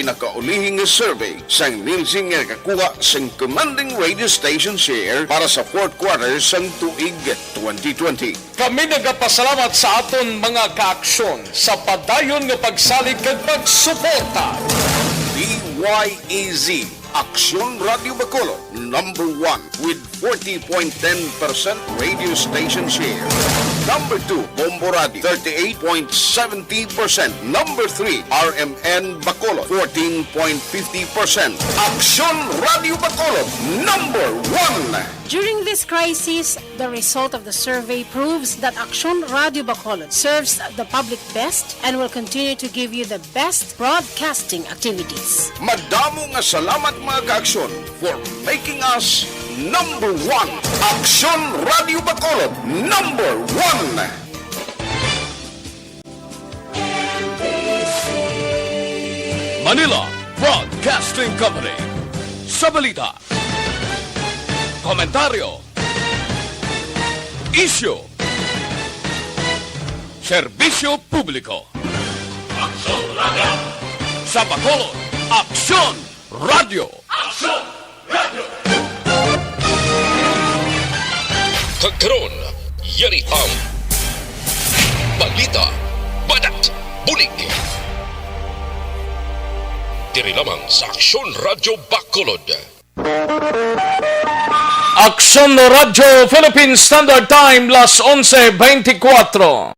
pinakaulihing survey sa nilsing nga kakuha sa commanding radio station share para sa fourth quarter sang tuig 2020. Kami nagapasalamat sa aton mga kaaksyon sa padayon nga pagsalig kag pagsuporta. DYAZ Aksyon Radio Bacolod, number 1 with 40.10% radio station share. Number 2, Bombo Radio, 38.70%. Number 3, RMN Bacolod, 14.50%. Aksyon Radio Bacolod, number 1. During this crisis, the result of the survey proves that Aksyon Radio Bacolod serves the public best and will continue to give you the best broadcasting activities. Madamo nga salamat mga kaaksyon for making us number 1. Aksyon Radio Bacolod, number 1. Manila Broadcasting Company. Sa balita, komentaryo, isyu, serbisyo publiko. Aksyon Radio. Sa Bacolod, Aksyon Radio. Aksyon Radio. Kagkaroon, yari ang Balita, Banat, Bulig. Diri lamang sa Aksyon Radio Bacolod. Aksyon Radio Philippine Standard Time, las 11:24.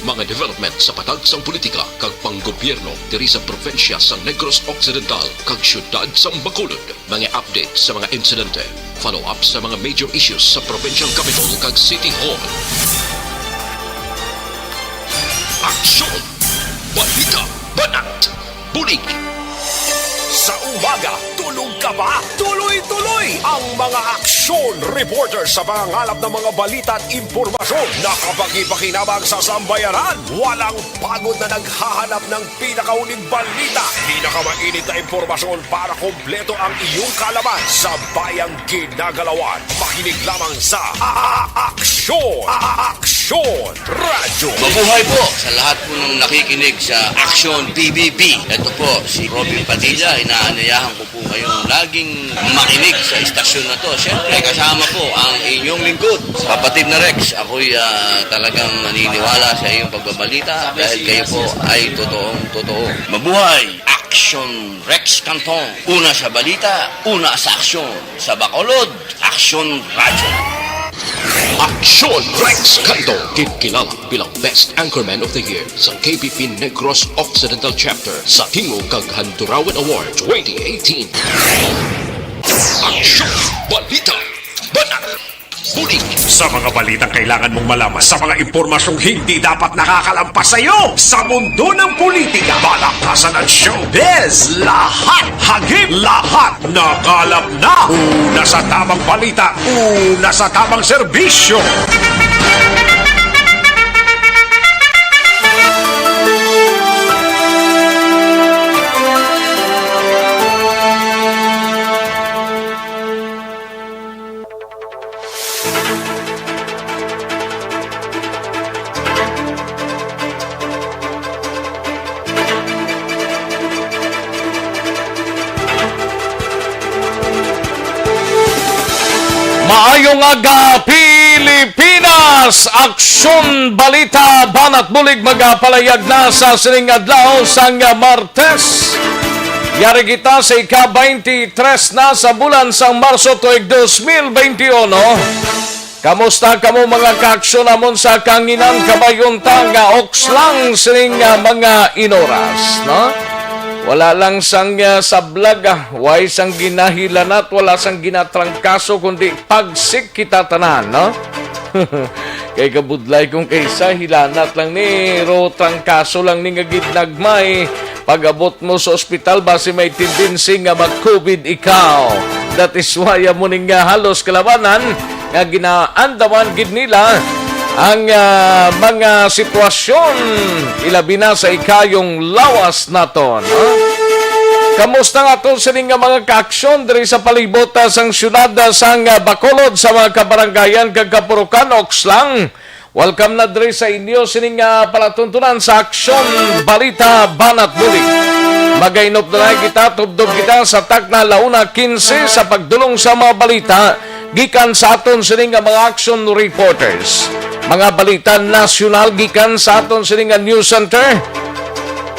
Mga development sa patagsang politika kag panggobyerno diri sa probinsya sa Negros Occidental kag syudad sa Bacolod. Mga update sa mga insidente, follow-up sa mga major issues sa provincial capital kag City Hall. Aksyon! Balita! Banat! Bulig! Sa umaga, tulog ka ba? Tuloy-tuloy ang mga aksyon reporter sa pangangalap ng mga balita at impormasyon na kapag-ipakinabang sa sambayanan. Walang pagod na naghahanap ng pinakauling balita. Pinakamainit na impormasyon para kompleto ang iyong kalaman sa bayang kinagalawan. Makinig lamang sa Aksyon! Aksyon Radio! Mabuhay po sa lahat po ng nakikinig sa Aksyon PBB. Ito po si Robin Padilla. Inaanayahan ko po kayong laging makinig sa istasyon na to. Siyempre, kasama po ang inyong lingkod. Kapatid na Rex, ako'y talagang naniniwala sa iyong pagbabalita dahil kayo po ay totoong-totoo. Mabuhay! Aksyon Rex Cantong. Una sa balita, una sa aksyon. Sa Bacolod, Aksyon Radio. Aksyon Rex Cantong, kilala bilang Best Anchorman of the Year sa KBP Negros Occidental Chapter sa Tingog kag Handurawan Award 2018. Aksyon Balita Banat Bulig. Sa mga balitang kailangan mong malaman, sa mga impormasyong hindi dapat nakakalampas sa iyo, sa mundo ng politika, balakasan at showbiz, lahat, hagip, lahat, nakalap na. Una sa tamang balita, una sa tamang serbisyo. Maayong aga, Pilipinas! Aksyon Balita Banat Bulig magapalayag na sa sining adlaw sang Martes. Yari kita sa ika-23 na sa bulan sang Marso tuig 2021. Kamusta kamo mga kaaksyon namon sa kanginan kabayunta nga okslang sining mga inoras, no? Wala lang sang sablag, way sang ginahilanat, wala sang ginatrangkaso, kundi pagsik kita tanan, no? Kay kabudlay kung kaysa hilanat lang ni, ro trangkaso lang ni nga gidnagmay, pag-abot mo sa ospital, base may tendency nga mag-COVID ikaw. That is why muning halos kalabanan nga ginaandaman gid nila ang mga sitwasyon ilabi na sa ikayong lawas naton. Kamusta nga to sa nga mga kaaksyon diri sa palibot sang syudad sang Bacolod sa mga kabaranggayan kag kapurukan Okslang. Welcome na diri sa inyo sining palatuntunan sa Aksyon Balita Banat Bulig. Magainop na kita, tubdob kita sa takna launa 15 sa pagdulong sa mga balita gikan sa aton sining mga action reporters. Mga balita nasyonal gikan sa aton sining news center.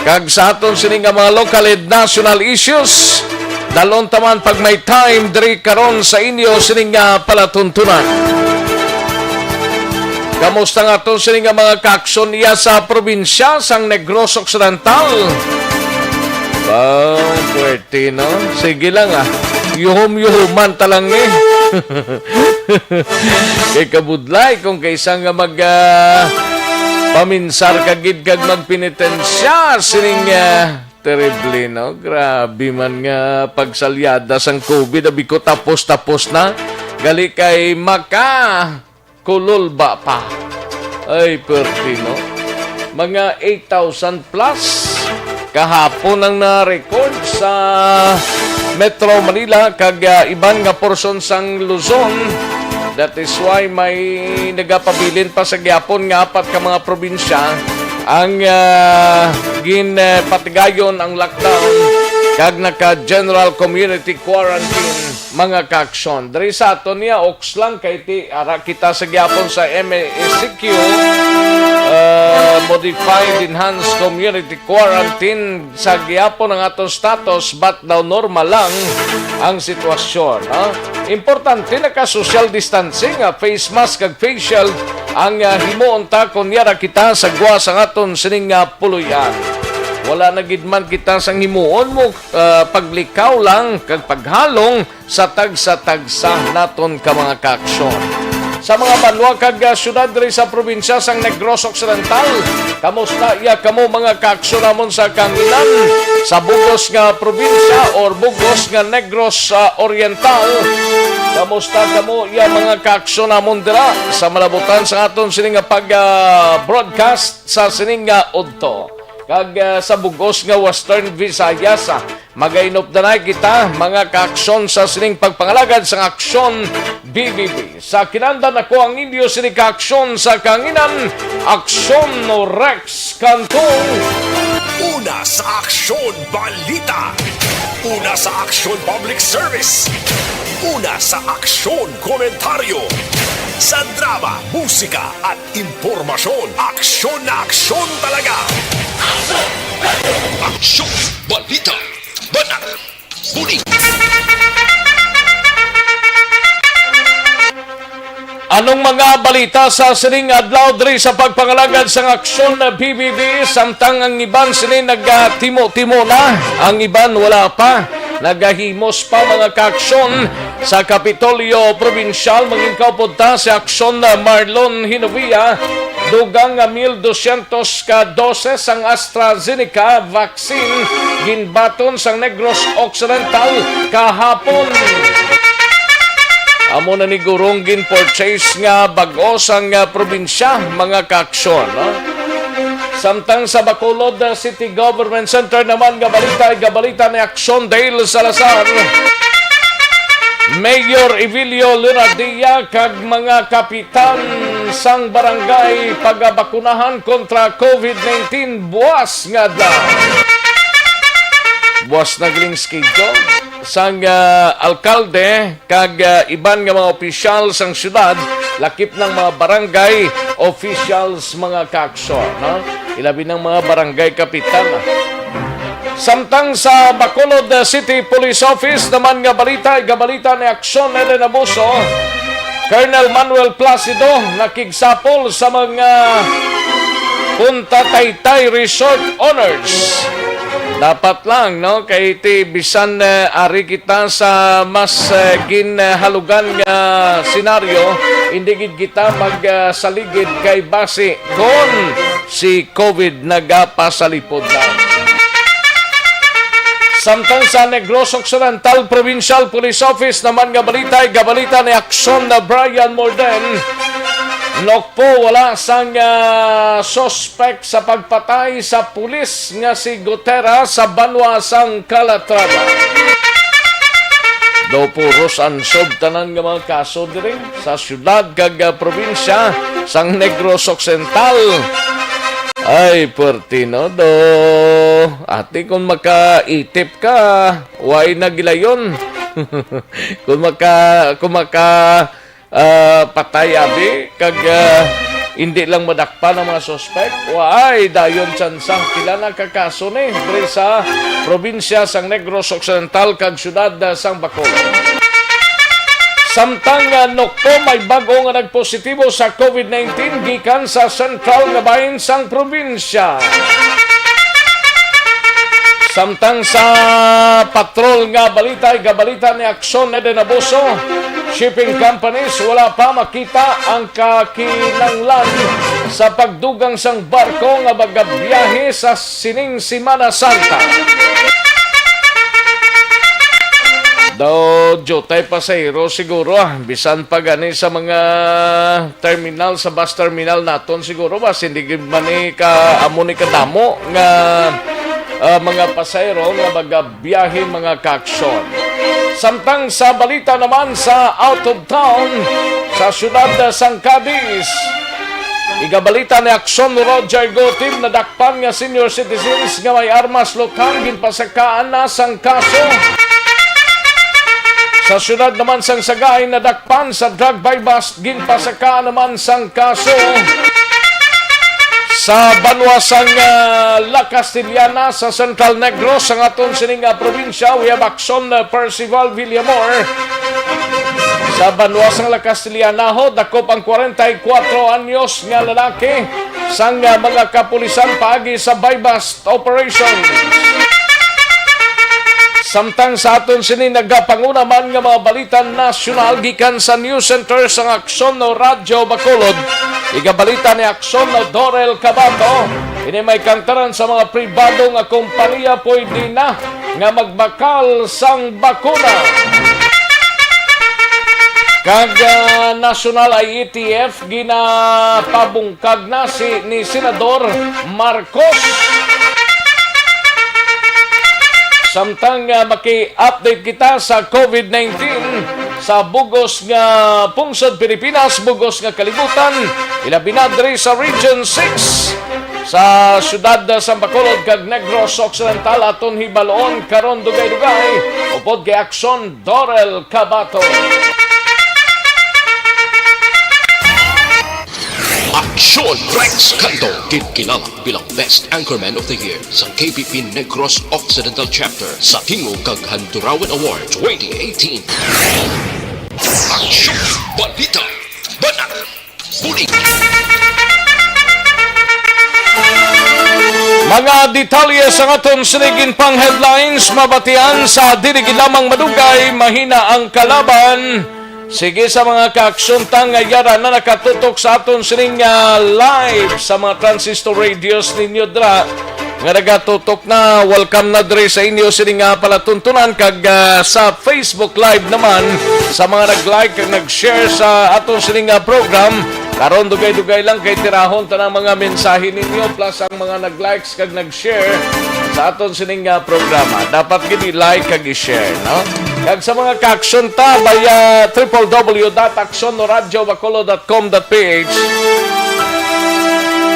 Kag sa aton sining mga local and national issues, dalon taman pag may time diri karon sa inyo sining palatuntunan. Kamusta nga aton sining mga kaaksyon iya sa probinsya sang Negros Occidental? Puwerte, no? Sige lang Yuhum-yuhuman talang Kay kabudlay kung kaysa nga paminsar kagid kag magpenitensya sining terrible, no? Grabe man nga pagsalyada sang COVID, abi ko tapos na. Gali kay kululba pa. Ay, perti, no? Mga 8,000 plus kahapon ang na-record sa Metro Manila kag iban nga porson sang Luzon. That is why may nagapabilin pa sa gyapon nga apat ka mga probinsya ang ginpatigayon ang lockdown kag naka-general community quarantine mga kaaksyon. Dari sa aton niya, Okslang kay ti ara kita sa gyapon sa MSCQ modified enhanced community quarantine sa gyapon ang aton status but daw normal lang ang sitwasyon. Importante naka-social distancing, face mask kag face shield ang himuon ta kunyara kita sa guwas ang aton sining puluyan. Wala na gid man kita sang himuon mo paglikaw lang kag paghalong sa tagsa naton ka mga kaaksyon. Sa mga banwa kag syudad diri sa probinsya sang Negros Occidental, kamusta iya kamo mga kaaksyon namon sa kanginan sa bugos nga probinsya or bugos nga Negros Oriental? Kamusta kamo iya mga kaaksyon namon dira sa malabutan sa aton sining pag-broadcast sa sining udto? Kag sa bugos nga Western Visayas, magainop na kita mga kaaksyon sa sining pagpangalagad sa Aksyon BBB. Sa kinandan ako ang inyo sining kaaksyon sa kanginan, Aksyon Rex Cantong. Una sa Aksyon Balita. Una sa Aksyon Public Service. Una sa Aksyon Komentaryo. Sa drama, musika at impormasyon, aksyon na aksyon talaga. Aksyon Balita Banat Bulig. Anong mga balita sa sining adlaw diri sa pagpangalagad sa Aksyon na BBB samtang ang iban sini nagtimo-timo na, ang iban wala pa, nagahimos pa mga kaaksyon sa Kapitolyo Provincial. Mangingkaw punta sa Aksyon na Marlon Hinovia, dugang 1,200 ka doses ang AstraZeneca vaccine ginbaton sa Negros Occidental kahapon. Amo na ni gurong gin-purchase nga bag-o sang probinsya mga kaaksyon. Samtang sa Bacolod City Government Center naman gabalita ni Aksyon Dale Salazar. Mayor Evilio Luradia kag mga kapitan sang barangay pagabakunahan kontra COVID-19 buwas nga daw. Buwas na giling schedule sang alkalde kag iban nga mga opisyal sang syudad, lakip ng mga barangay officials mga kaaksyon, ilabi ng mga barangay kapitan. Samtang sa Bacolod City Police Office naman nga balita ni Aksyon Eden Abuso, Colonel Manuel Placido nakigsapol sa mga Punta Taytay Resort Owners. Dapat lang, no? Kay iti bisan ari kita sa mas ginhalugan nga senaryo, hindi gid kita magsaligid kay base kon si COVID nagapasalipod na. Samtang sa Negros Occidental Provincial Police Office naman nga balita ay gabalita ni Aksyon na Brian Morden. Nokpo wala sang suspect sa pagpatay sa pulis nga si Gutera sa Banwa sang Calatrava. Do puros ansob tanan nga mga kaso diri sa syudad kag probinsya sang Negros Occidental. Ay, Pertino, do. Ate, kung makaitip ka, why nagilayon? kung patay abi, kag hindi lang madakpa ng mga suspect, why dayon tsansang kila nakakaso ni diri sa probinsya sang Negros Occidental kag syudad sang Bacolod. Samtang nokto may bago nga nagpositibo sa COVID-19 gikan sa sentral nga bahin sang probinsya. Samtang sa patrol nga balita ay gabalita ni Aksyon na Denaboso, shipping companies wala pa makita ang kakinanglan sa pagdugang sang barko nga magabiyahe sa sining Semana Santa. Daw, jotay pasahero siguro bisan pa gani sa mga terminal, sa bus terminal naton siguro ba, hindi man ni amo ni kadamo nga mga pasahero nga magabiyahe mga kaaksyon. Samtang sa balita naman sa out of town, sa syudad sang Cadiz, igabalita ni Aksyon Roger Gotim na dakpan nga senior citizens nga may armas lokal ginpasakaan na sang kaso. Sa syudad naman sang Sagay na dakpan sa drug by bust ginpasaka naman sang kaso. Sa Banwa sang La Castellana sa Central Negros sang aton sining probinsya, we have Aksyon Percival Villamor. Sa Banwa sang La Castellana ho dakop ang 44 anyos nga lalaki sang mga kapulisan paagi sa by bust operation. Samtang sa aton sini nagapanguna man nga mga balita nasyonal gikan sa News Center sang Aksyon no Radyo Bacolod. Igabalita ni Aksyon no Dorel Cabato, ini may kantaran sa mga pribado nga kompanya pwede na nga magbakal sang bakuna. Kag nasyonal ay ETF ginapabungkag na ni Senador Marcos. Samtang maki-update kita sa COVID-19 sa bugos nga pungsod Pilipinas, bugos nga kalibutan, ilabi na diri sa Region 6 sa syudad sa Bacolod kag Negros Occidental aton hibaloon karon dugay-dugay upod kay Aksyon Dorel Cabato. Aksyon Rex Cantong, kinilala bilang Best Anchorman of the Year sa KPP Negros Occidental Chapter sa Tingog kag Handurawan Award 2018. Aksyon Balita, Banat, Bulig. Mga detalye sa aton sinigin pang headlines mabatian sa dirigi lamang madugay, mahina ang kalaban. Sige sa mga kaaksyon tangayara na nakatutok sa aton sining live sa mga transistor radios ninyo dra nga nagatutok na, welcome na dre sa inyo sining palatuntunan kag sa Facebook live naman sa mga nag-like kag nag-share sa aton sining program. Karon dugay-dugay lang kay tirahon tanang mga mensahe ninyo plus ang mga nag-likes kag nag-share sa aton sining programa. Dapat gid i-like kag i-share, no? Kag sa mga kaaksyon ta via www.aksyonoradiobacolod.com.ph.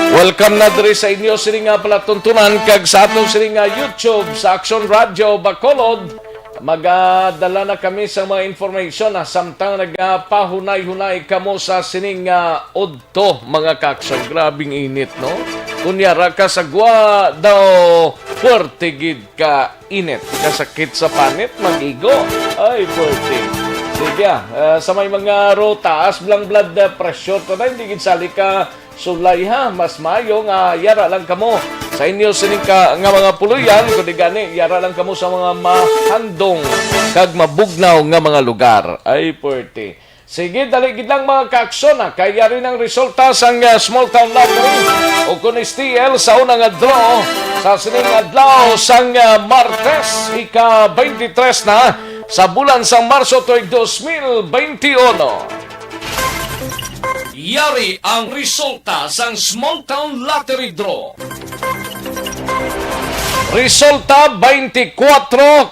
Welcome na diri sa inyo sining palatuntunan kag sa aton sining YouTube sa Aksyon Radio Bacolod. Magadala na kami sa mga information samtang nagpahunay-hunay kamo sa sining udto mga kaaksyon. Grabing init, no? Kunyara ka sa gwa daw puwerte gid ka init. Kasakit sa panit, mag-igo. Ay, puwerte. Sige, sa may mga rotaas, blang blood pressure, tada, hindi gid sali ka sulay ha. Mas mayo nga yara lang kamo sa inyo sining ka nga mga puluyan, kundi gani yara lang kamo sa mga mahandong kag mabugnaw nga mga lugar. Ay, puwerte. Sige, daligid lang mga kaaksyon kaya rin ang resulta sa small town lottery o kung STL sa unang adlaw sa sining adlaw sang Martes, ika-23 na sa bulan sang Marso tuig 2021. Yari ang resulta sang small town lottery draw. Resulta 24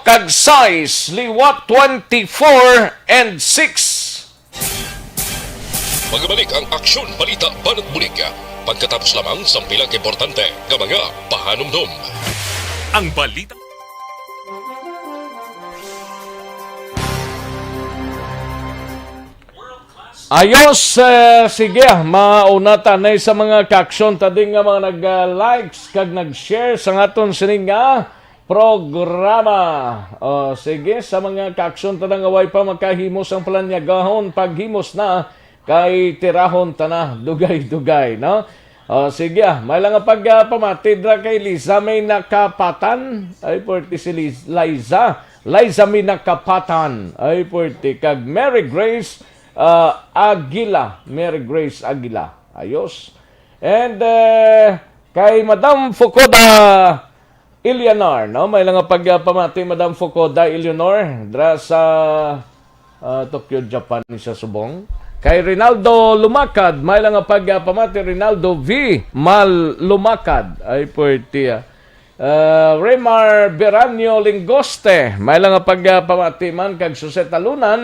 kag size liwat 24 and 6. Magbalik ang Aksyon, Balita, Banat, Bulig. Pagkatapos lamang sa pilang importante ng mga pahanumdum. Ang balita. Ayos, sige, mauna tanay sa mga kaaksyon tading nga mga nag-likes kag nag-share sa aton sining nga programa. Sige, sa mga kaaksyon tadang away pa makahimos ang palanyagahon paghimos na kay tirahon tana dugay-dugay, no? Sige, may lang pagpamati dra kay Liza may nakapatan. Ay porti si Liza may nakapatan. Ay porti kag Mary Grace Aguila. Mary Grace Aguila. Ayos. And kay Madam Fukoda Eleanor, no? May lang pagpamati Madam Fukoda Eleanor dra sa Tokyo, Japan sa Subong. Kay Rinaldo Lumakad, may lang pagpamati Rinaldo V. Mal Lumakad. Ay puerti. Remar Beranio Lingoste, may lang pagpamati man kag Suseta Lunan.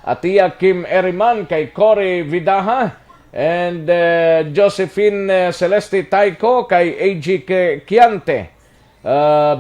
Atia Kim Eriman kay Cory Vidaha. And Josephine Celeste Taiko kay A.G. Kiante.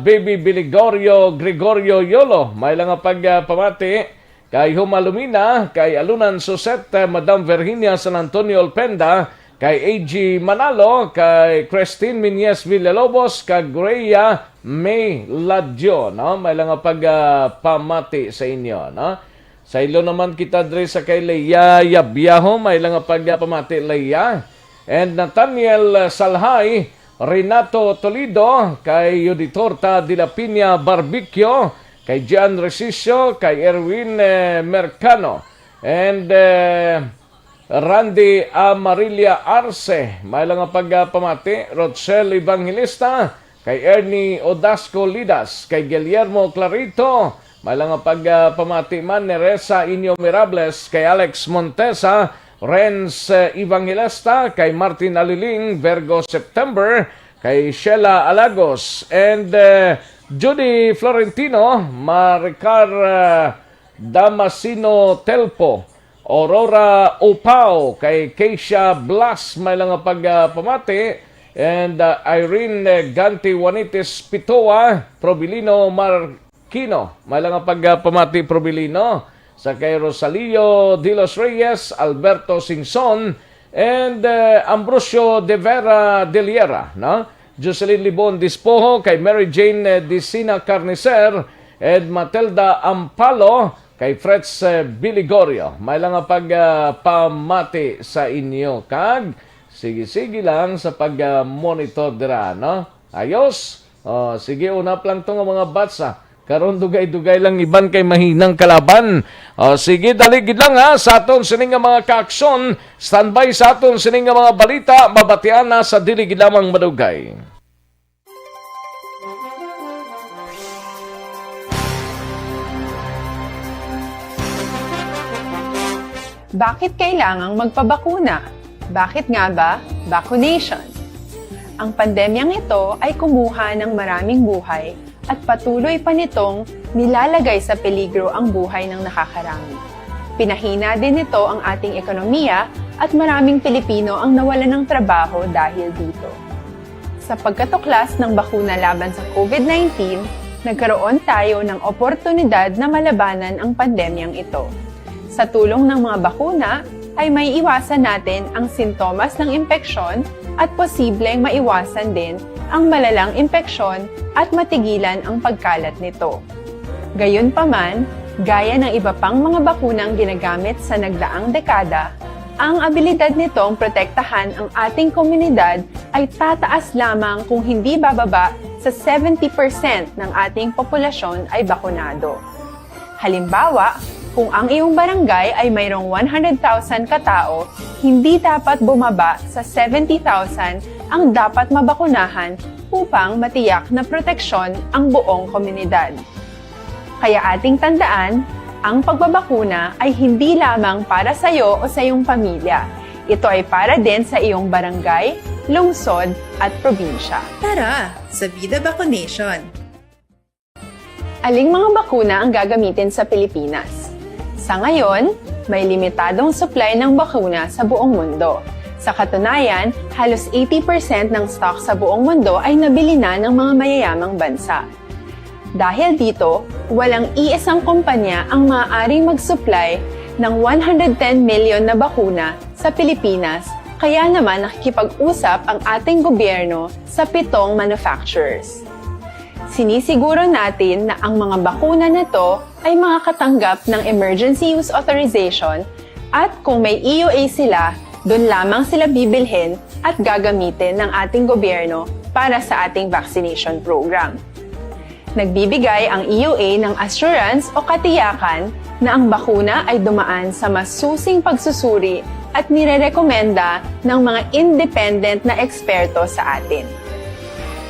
Baby Biligorio Gregorio Yolo, may lang pagpamati kay Humalumina, kay Alunan Suset, Madam Virginia San Antonio Olpenda, kay A.G. Manalo, kay Christine Minyes Villalobos, kay Greya May Ladjo, no? May lang pagpamati sa inyo, no? Sa ilo naman kita dre sa kay Leia Yabiaho, may lang pagpamati Leia. And Nathaniel Salhay, Renato Toledo, kay Yuditorta de la Piña Barbicchio, kay Gian Resicio, kay Erwin Mercano, and Randy Amarilia Arce, may lang pagpamati, Rochelle Evangelista, kay Ernie Odasco Lidas, kay Guillermo Clarito, may lang pagpamati man, Neresa Inyo Mirables, kay Alex Montesa, Renz Evangelista, kay Martin Aliling, Virgo September, kay Sheila Alagos, and Judy Florentino, Maricar Damasino Telpo, Aurora Opao, kay Keisha Blas, may lang pagpamati, and Irene Ganti Juanitis Pitoa, Probilino Marquino, may lang pagpamati Probilino, sa kay Rosalio de los Reyes, Alberto Singson, and Ambrosio de Vera de Liera, no? Jocelyn Libon Dispoho, kay Mary Jane Dicina Carnicer, and Matilda Ampalo, kay Fretz Biligorio. May lang pagpamati sa inyo, kag sige lang sa pag-monitor dira, no? Ayos? Sige, unap lang to nga mga batsa. Karon dugay-dugay lang iban kay mahinang kalaban. Sige, daligid lang sa aton sining nga mga kaaksyon. Standby sa aton sining nga mga balita. Mabatian na sa diligid lamang madugay. Bakit kailangang magpabakuna? Bakit nga ba vaccination? Ang pandemyang ito ay kumuha ng maraming buhay at patuloy pa nitong nilalagay sa peligro ang buhay ng nakakarami. Pinahina din nito ang ating ekonomiya at maraming Pilipino ang nawalan ng trabaho dahil dito. Sa pagkatuklas ng bakuna laban sa COVID-19, nagkaroon tayo ng oportunidad na malabanan ang pandemyang ito. Sa tulong ng mga bakuna, ay may iwasan natin ang sintomas ng impeksyon at posibleng maiwasan din ang malalang impeksyon at matigilan ang pagkalat nito. Gayunpaman, gaya ng iba pang mga bakunang ginagamit sa nagdaang dekada, ang abilidad nitong protektahan ang ating komunidad ay tataas lamang kung hindi bababa sa 70% ng ating populasyon ay bakunado. Halimbawa, Kung ang iyong barangay ay mayroong 100,000 katao, hindi dapat bumaba sa 70,000 ang dapat mabakunahan upang matiyak na proteksyon ang buong komunidad. Kaya ating tandaan, ang pagbabakuna ay hindi lamang para sa iyo o sa iyong pamilya. Ito ay para din sa iyong barangay, lungsod at probinsya. Tara, sa Vida Vaccination! Aling mga bakuna ang gagamitin sa Pilipinas? Sa ngayon, may limitadong supply ng bakuna sa buong mundo. Sa katunayan, halos 80% ng stock sa buong mundo ay nabili na ng mga mayayamang bansa. Dahil dito, walang iisang kumpanya ang maaaring mag-supply ng 110 million na bakuna sa Pilipinas, kaya naman nakikipag-usap ang ating gobyerno sa 7 manufacturers. Sinisiguro natin na ang mga bakuna na to ay makakatanggap ng Emergency Use Authorization at kung may EUA sila, doon lamang sila bibilhin at gagamitin ng ating gobyerno para sa ating vaccination program. Nagbibigay ang EUA ng assurance o katiyakan na ang bakuna ay dumaan sa masusing pagsusuri at nirerekomenda ng mga independent na eksperto sa atin.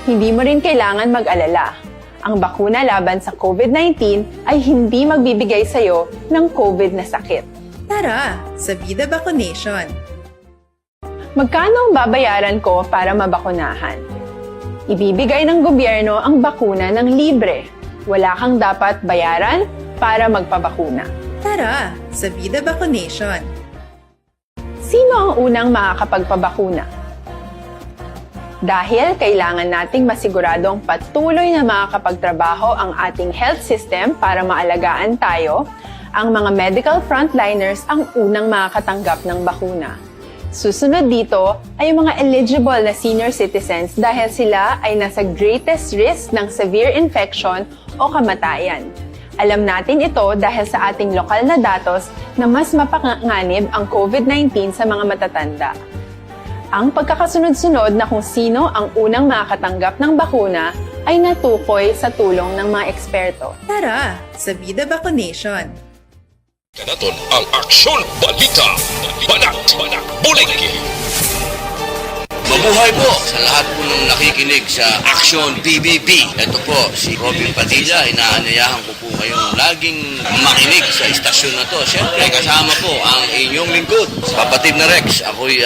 Hindi mo rin kailangan mag-alala. Ang bakuna laban sa COVID-19 ay hindi magbibigay sa'yo ng COVID na sakit. Tara, sa Vida Vaccination! Magkano ang babayaran ko para mabakunahan? Ibibigay ng gobyerno ang bakuna ng libre. Wala kang dapat bayaran para magpabakuna. Tara, sa Vida Vaccination! Sino ang unang makakapagpabakuna? Dahil kailangan nating masiguradong patuloy na makakapagtrabaho ang ating health system para maalagaan tayo, ang mga medical frontliners ang unang makakatanggap ng bakuna. Susunod dito ay yung mga eligible na senior citizens dahil sila ay nasa greatest risk ng severe infection o kamatayan. Alam natin ito dahil sa ating lokal na datos na mas mapanganib ang COVID-19 sa mga matatanda. Ang pagkakasunod-sunod na kung sino ang unang makakatanggap ng bakuna ay natukoy sa tulong ng mga eksperto. Tara, sa Vida Vaccination! Naton ang Aksyon Balita. Banat, Bulig. Mabuhay po sa lahat po ng nakikinig sa Aksyon PBB. Ito po, si Robin Padilla. Inaanayahan ko po kayong laging makinig sa istasyon na to. Siyempre, kasama po ang inyong lingkod. Kapatid na Rex, ako'y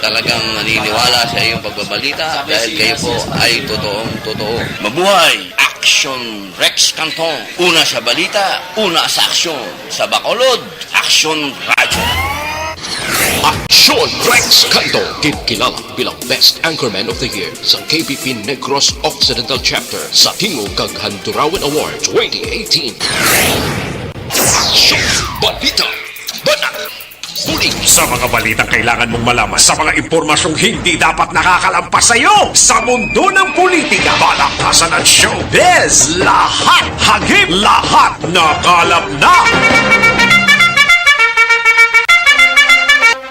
talagang naniniwala sa iyong pagbabalita dahil kayo po ay totoong-totoo. Mabuhay! Aksyon Rex Cantong. Una sa balita, una sa aksyon. Sa Bacolod, Aksyon Radio. Aksyon Rex Cantong, kinikilala bilang Best Anchorman of the Year sa KBP Negros Occidental Chapter sa Tingog kag Handurawan Award 2018. Aksyon Balita. Banat. Bulig. Sa mga balitang kailangan mong malaman, sa mga impormasyong hindi dapat nakakalampas sa iyo, sa mundo ng politika, balakasan at showbiz, lahat hagip, lahat nakalap na.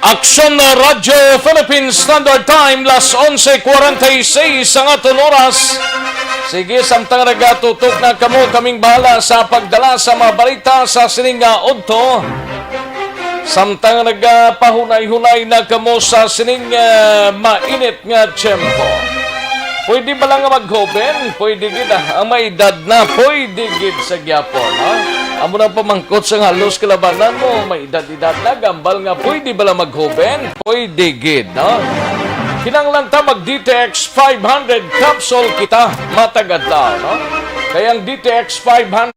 Aksyon na Radyo Philippines Standard Time, las 11:46 ang aton oras. Sige, samtang nagatutok na kaming bahala sa pagdala sa mga balita sa sininga udto. Samtang nagpahunay-hunay na kamo sa sining mainit nga tiyempo. Pwede ba lang mag-hoben? Pwede gid ang may edad na, pwede gid sa gyapon, ha? Amo na pamangkot sa halos kalabanan mo, may edad-edad na, gambal nga, pwede ba lang mag-hoben? Pwede gid, no? Kinanglan ta mag-DTX 500 capsule kita, matagad na, no? Kayang DTX 500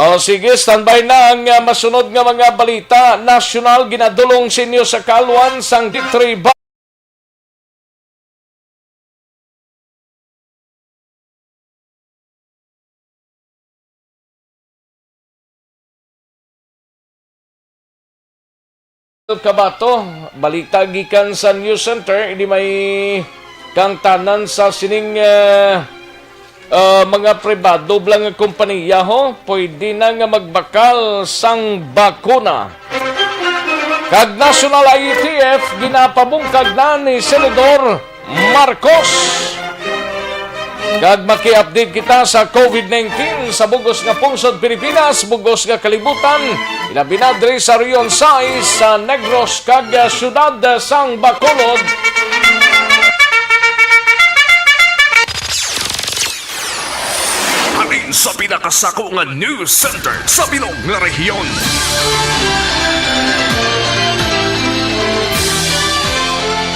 O sige, standby na ang masunod nga mga balita. National ginadulong sinyo sa kalwan sang D3 Kabato. Balita gikan sa News Center, hindi may kangtanan sa sining mga pribado blang nga kompanya ho, pwede na nga magbakal sang bakuna. Kag National IETF, ginapabungkag na ni Senador Marcos. Kag maki-update kita sa COVID-19 sa bugos nga pungsod Pilipinas, bugos nga kalibutan, ilabi na diri sa Rion 6 sa Negros kag syudad sang Bacolod. Halin sa pinakasako nga news center sa bilog nga rehiyon.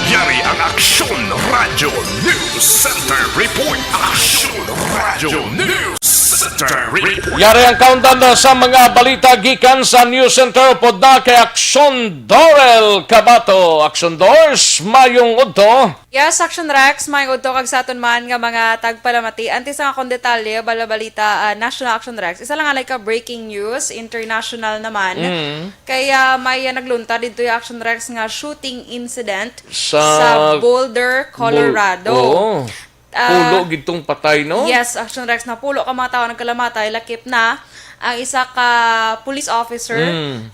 Yari ang Aksyon Radio News Center Report. Aksyon Radio News Center Report. Yari ang countdown sa mga balita gikan sa News Center pod na kay Aksyon Dorel Kabato. Aksyon Dors, mayong udto. Yes, Action Rex, may udto kag sa aton man nga mga tagpalamati. Anti sa akong detalye, balabalita, National Action Rex. Isa lang like breaking news, international naman. Kaya may nagluntad dito yung Action Rex nga shooting incident sa Boulder, Colorado. Pulo gitong patay, no? Yes, Action Rex, na pulo ka mga tao nagkalamatay, lakip na ang isa ka police officer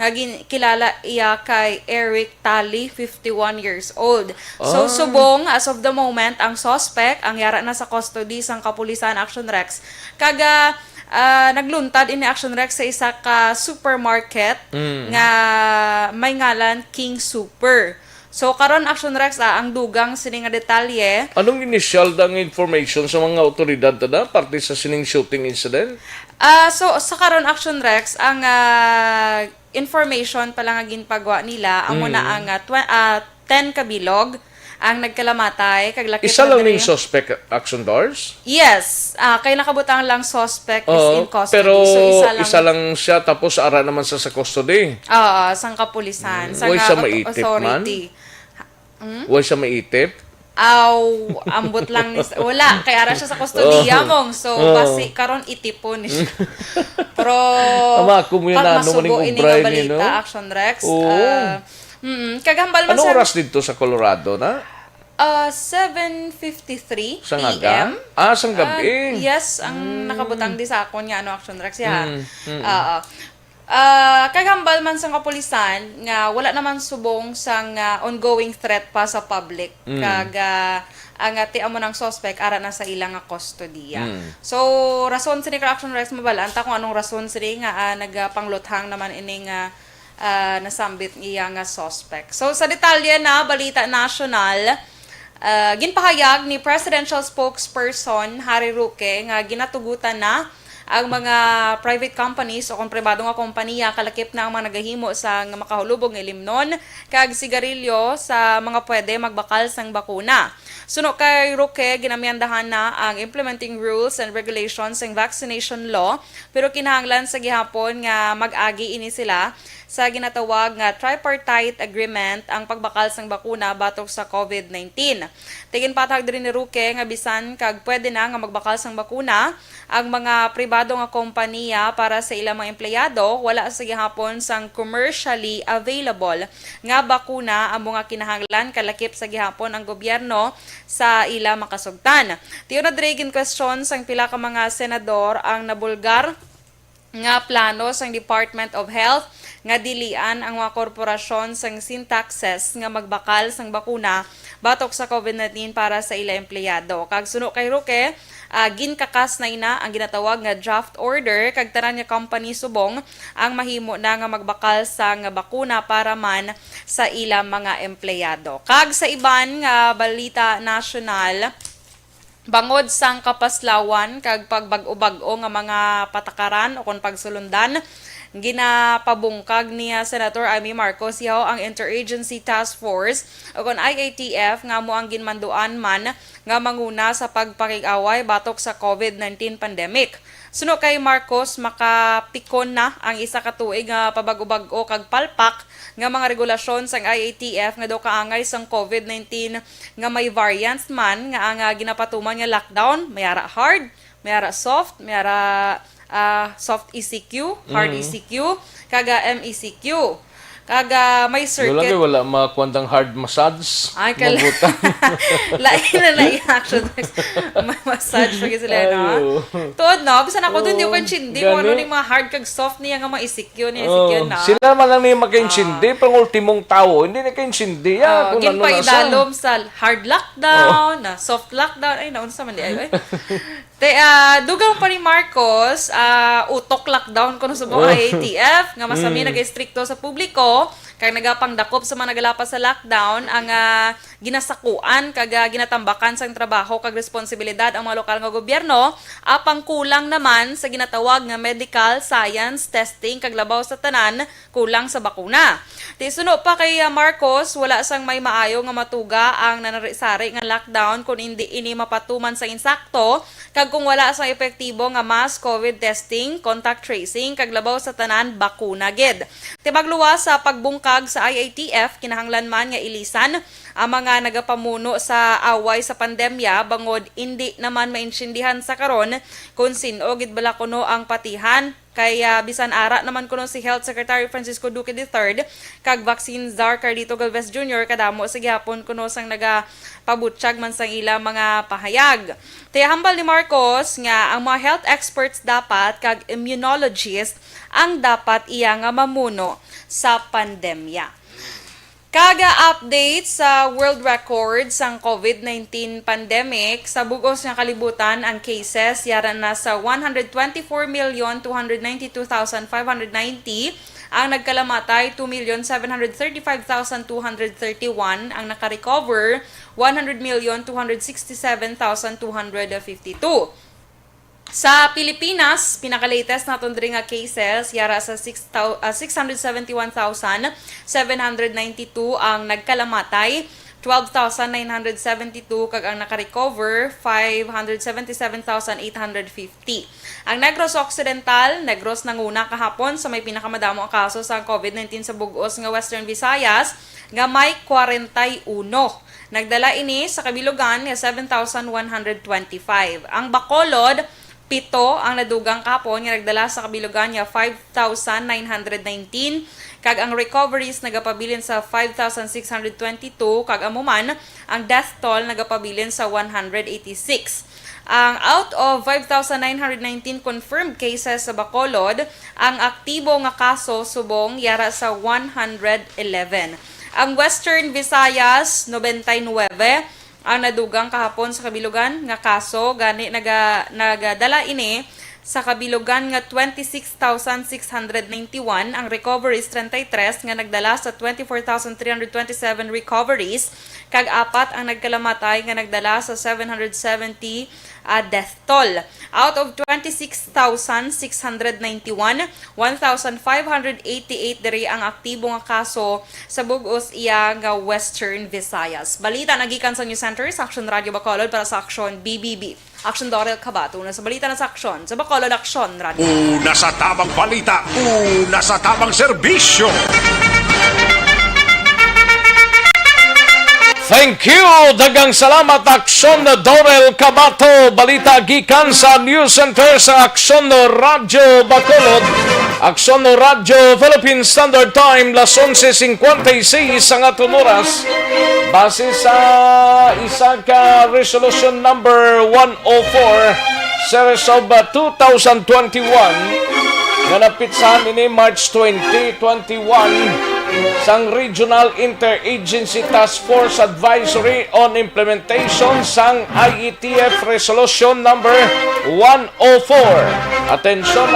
nga kilala iya kay Eric Talley, 51 years old. So subong as of the moment ang suspect ang yara na sa custody sang kapulisan Action Rex. Kaga nagluntad ini Action Rex sa isa ka supermarket nga may ngalan King Super. So karon Action Rex ang dugang sining nga detalye. Anong initial dang information sa mga otoridad na parte sa sining shooting incident? So sa karon Action Rex ang information pala nga ginpagawa nila amo na ang 10 kabilog ang nagkalamatay kag lakip isa lang ning suspect Action Doors? Yes, kay nakabutang lang suspect is in custody. Pero so isa lang siya tapos ara naman sa custody. Sang kapulisan, sa Huwag siya maitip authority. Huwag siya maitip? Ambot lang ni wala kay ara siya sa kustodiya mong so basi karon itipon ni siya. Pero masugo ini nga balita Action Rex. Kagambal man anong oras dito sa Colorado na? 7:53 sa PM. Sang gabi. Yes, ang nakabutang di sa akon nga Action Rex ya. Kagambal man sa kapulisan nga wala naman subong sang ongoing threat pa sa public kag ang amo ng suspect ara na sa ilang kustodiya. So rason sini ka Action Rex mabalaan ta kung anong rason sini nga nagpangluthang naman ini nga nasambit iya nga suspect. So sa detalye na balita national, ginpahayag ni presidential spokesperson Harry Roque nga ginatugutan na ang mga private companies o kung pribado nga kompanya kalakip na ang mga nagahimo sa makahulubog nga limnon kag sigarilyo sa mga pwede magbakal sang bakuna. Suno kay Roque, ginamyandahan na ang implementing rules and regulations ng vaccination law pero kinahanglan sa gihapon nga mag-agi ini sila sa ginatawag nga tripartite agreement ang pagbakal sang bakuna batok sa COVID-19. Tigin patag din ni Roque nga bisan kag pwede na nga magbakal sang bakuna ang mga pribado nga kompanya para sa ilang mga empleyado wala sa gihapon sang commercially available nga bakuna ang mga kinahanglan kalakip sa gihapon ang gobyerno sa ila makasugtan. Tiyo na dragin question sang pila ka mga senador ang nabulgar nga plano sang Department of Health nga dilian ang mga korporasyon sang syntaxes nga magbakal sang bakuna batok sa COVID-19 para sa ila empleyado. Kag suno kay Roque, ginkakas na ina ang ginatawag nga draft order kag tanan nga company subong ang mahimo na nga magbakal sang bakuna para man sa ila mga empleyado. Kag sa iban nga balita national, bangod sang kapaslawan kag pagbag-o-bag-o nga mga patakaran o kon pagsulundan, ginapabungkag niya Senator Amy Marcos yaw ang Interagency Task Force o kon IATF nga mo ang ginmanduan man nga manguna sa pagpakig-away batok sa COVID-19 pandemic. Suno kay Marcos, makapikon na ang isa ka tuig nga pabago-bago kag palpak nga mga regulasyon sang IATF nga daw kaangay sang COVID-19 nga may variants man nga ang ginapatuman nga lockdown, mayara hard, mayara soft, mayara soft ECQ, hard ECQ, kaga MECQ. Kaga may circuit. Wala makwantang hard massage. Ay, lain na action. May massage pa sila, no? Tuod, no? Bisan ako doon, di ko hindi kung ano yung mga hard kag soft niya nga mga isikyo na. Sila man lang niya makainchindi, pang ultimong tao, hindi na kainchindi. Gin pa idalom sa hard lockdown, na soft lockdown. Ay, naunsa man di ay. Dugang pa ni Marcos, utok lockdown ko sa mga ATF, nga masami nag-istrikto sa publiko, kaya nagapangdakop sa mga nagalapas sa lockdown, ang ginasakuan, kag ginatambakan sa trabaho, kag responsibilidad ang mga lokal nga gobyerno, apang kulang naman sa ginatawag nga medical science testing, kag labaw sa tanan, kulang sa bakuna. Suno pa kay Marcos, wala sang may maayo nga matuga ang nanarisari nga lockdown kung hindi ini mapatuman sa insakto, kag kung wala sang epektibo nga mass COVID testing, contact tracing, kag labaw sa tanan, bakuna gid. Magluwas sa pagbungkag sa IATF, kinahanglan man nga ilisan ang mga nagapamuno sa away sa pandemya bangod hindi naman maintindihan sa karon kung sino gid bala kuno ang patihan. Kaya bisan ara naman kuno si Health Secretary Francisco Duque III kag Vaccine Czar Carlito Galvez Jr. kadamo sa gihapon kuno sang nagapabutsyag man sang ila mga pahayag. Hambal ni Marcos nga ang mga health experts dapat kag immunologist ang dapat iya nga mamuno sa pandemya. Kaga update sa world record sang COVID-19 pandemic, sa bugos nga kalibutan ang cases yara na sa 124,292,590, ang nagkalamatay 2,735,231, ang nakarecover 100,267,252. Sa Pilipinas, pinaka-latest naton diri nga cases yara sa 671,792 ang nagkalamatay, 12,972 kag ang naka-recover 577,850. Ang Negros Occidental, Negros nanguna kahapon sa may pinakamadamo ang kaso sa COVID-19 sa bugos nga Western Visayas nga may 41. Nagdala ini sa kabilugan nga 7,125. Ang Bacolod, 7 ang nadugang kapon nga nagdala sa kabilugan niya 5,919 kag ang recoveries nagapabilin sa 5,622 kag amuman ang death toll nagapabilin sa 186. Ang out of 5,919 confirmed cases sa Bacolod, ang aktibo nga kaso subong yara sa 111. Ang Western Visayas 99 ang nadugang kahapon sa kabilugan nga kaso, gani nagadala ini sa kabilugan nga 26,691, ang recoveries 33 nga nagdala sa 24,327 recoveries, kag 4 ang nagkalamatay nga nagdala sa 770 death toll. Out of 26,691, 1,588 diri ang aktibo nga kaso sa bugos iya nga Western Visayas. Balita nagikan sa News Center sa Aksyon Radio Bacolod para sa Aksyon BBB. Aksyon Dorel Kabato na sa balita na sa Aksyon sa Bacolod Aksyon Radio. Una sa tamang balita, una sa tamang serbisyo. Thank you! Dagang salamat, Aksyon Dorel Kabato. Balita gikan sa News Center sa Aksyon Radio Bacolod. Aksyon Radio Philippine Standard Time, las 11:56 ang aton oras. Base sa isa ka Resolution Number 104, Series of 2021, nga napitsahan ini March 2021, sang Regional Interagency Task Force Advisory on Implementation sang IETF Resolution Number 104. Atensyon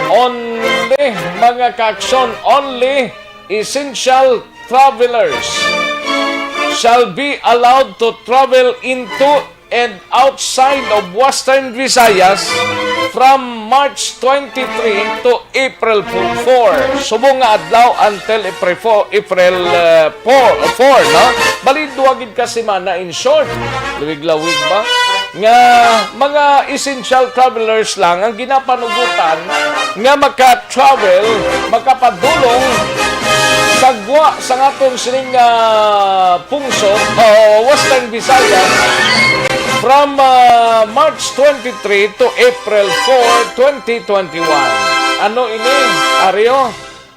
only mga ka-aksyon, only essential travelers shall be allowed to travel into and outside of Western Visayas from March 23 to April 4. Subong nga adlaw until April 4, no? Balid duwagid ka semana in short. Lawig-lawig ba? nga mga essential travelers lang ang ginapanugutan nga maka-travel, makapadulong sagwa sa aton sining pungsod o Western Visayas from March 23 to April 4, 2021. Ano ini, Ario?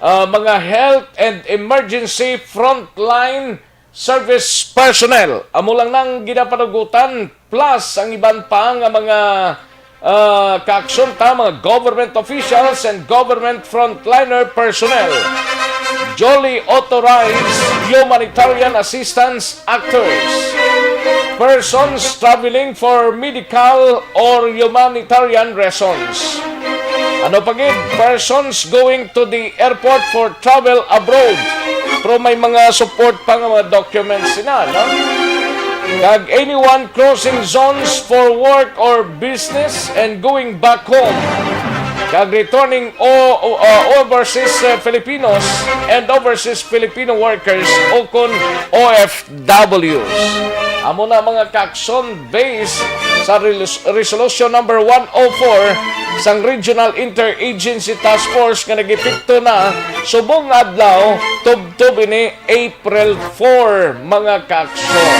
Mga health and emergency frontline service personnel. Amo lang nang ginapanugutan plus ang iban pa nga mga kaaksyon ta, mga government officials and government frontliner personnel. Duly authorized humanitarian assistance actors. Persons traveling for medical or humanitarian reasons. Ano pagid? Persons going to the airport for travel abroad. Pero may mga support pa nga mga documents sina, no? Kag anyone crossing zones for work or business and going back home. Kag returning overseas Filipinos and overseas Filipino workers o kun OFWs. Amo na mga kaaksyon based sa Resolution number 104 sang Regional Interagency Task Force nga nagipikto na subong adlaw tubtob ini April 4 mga kaaksyon.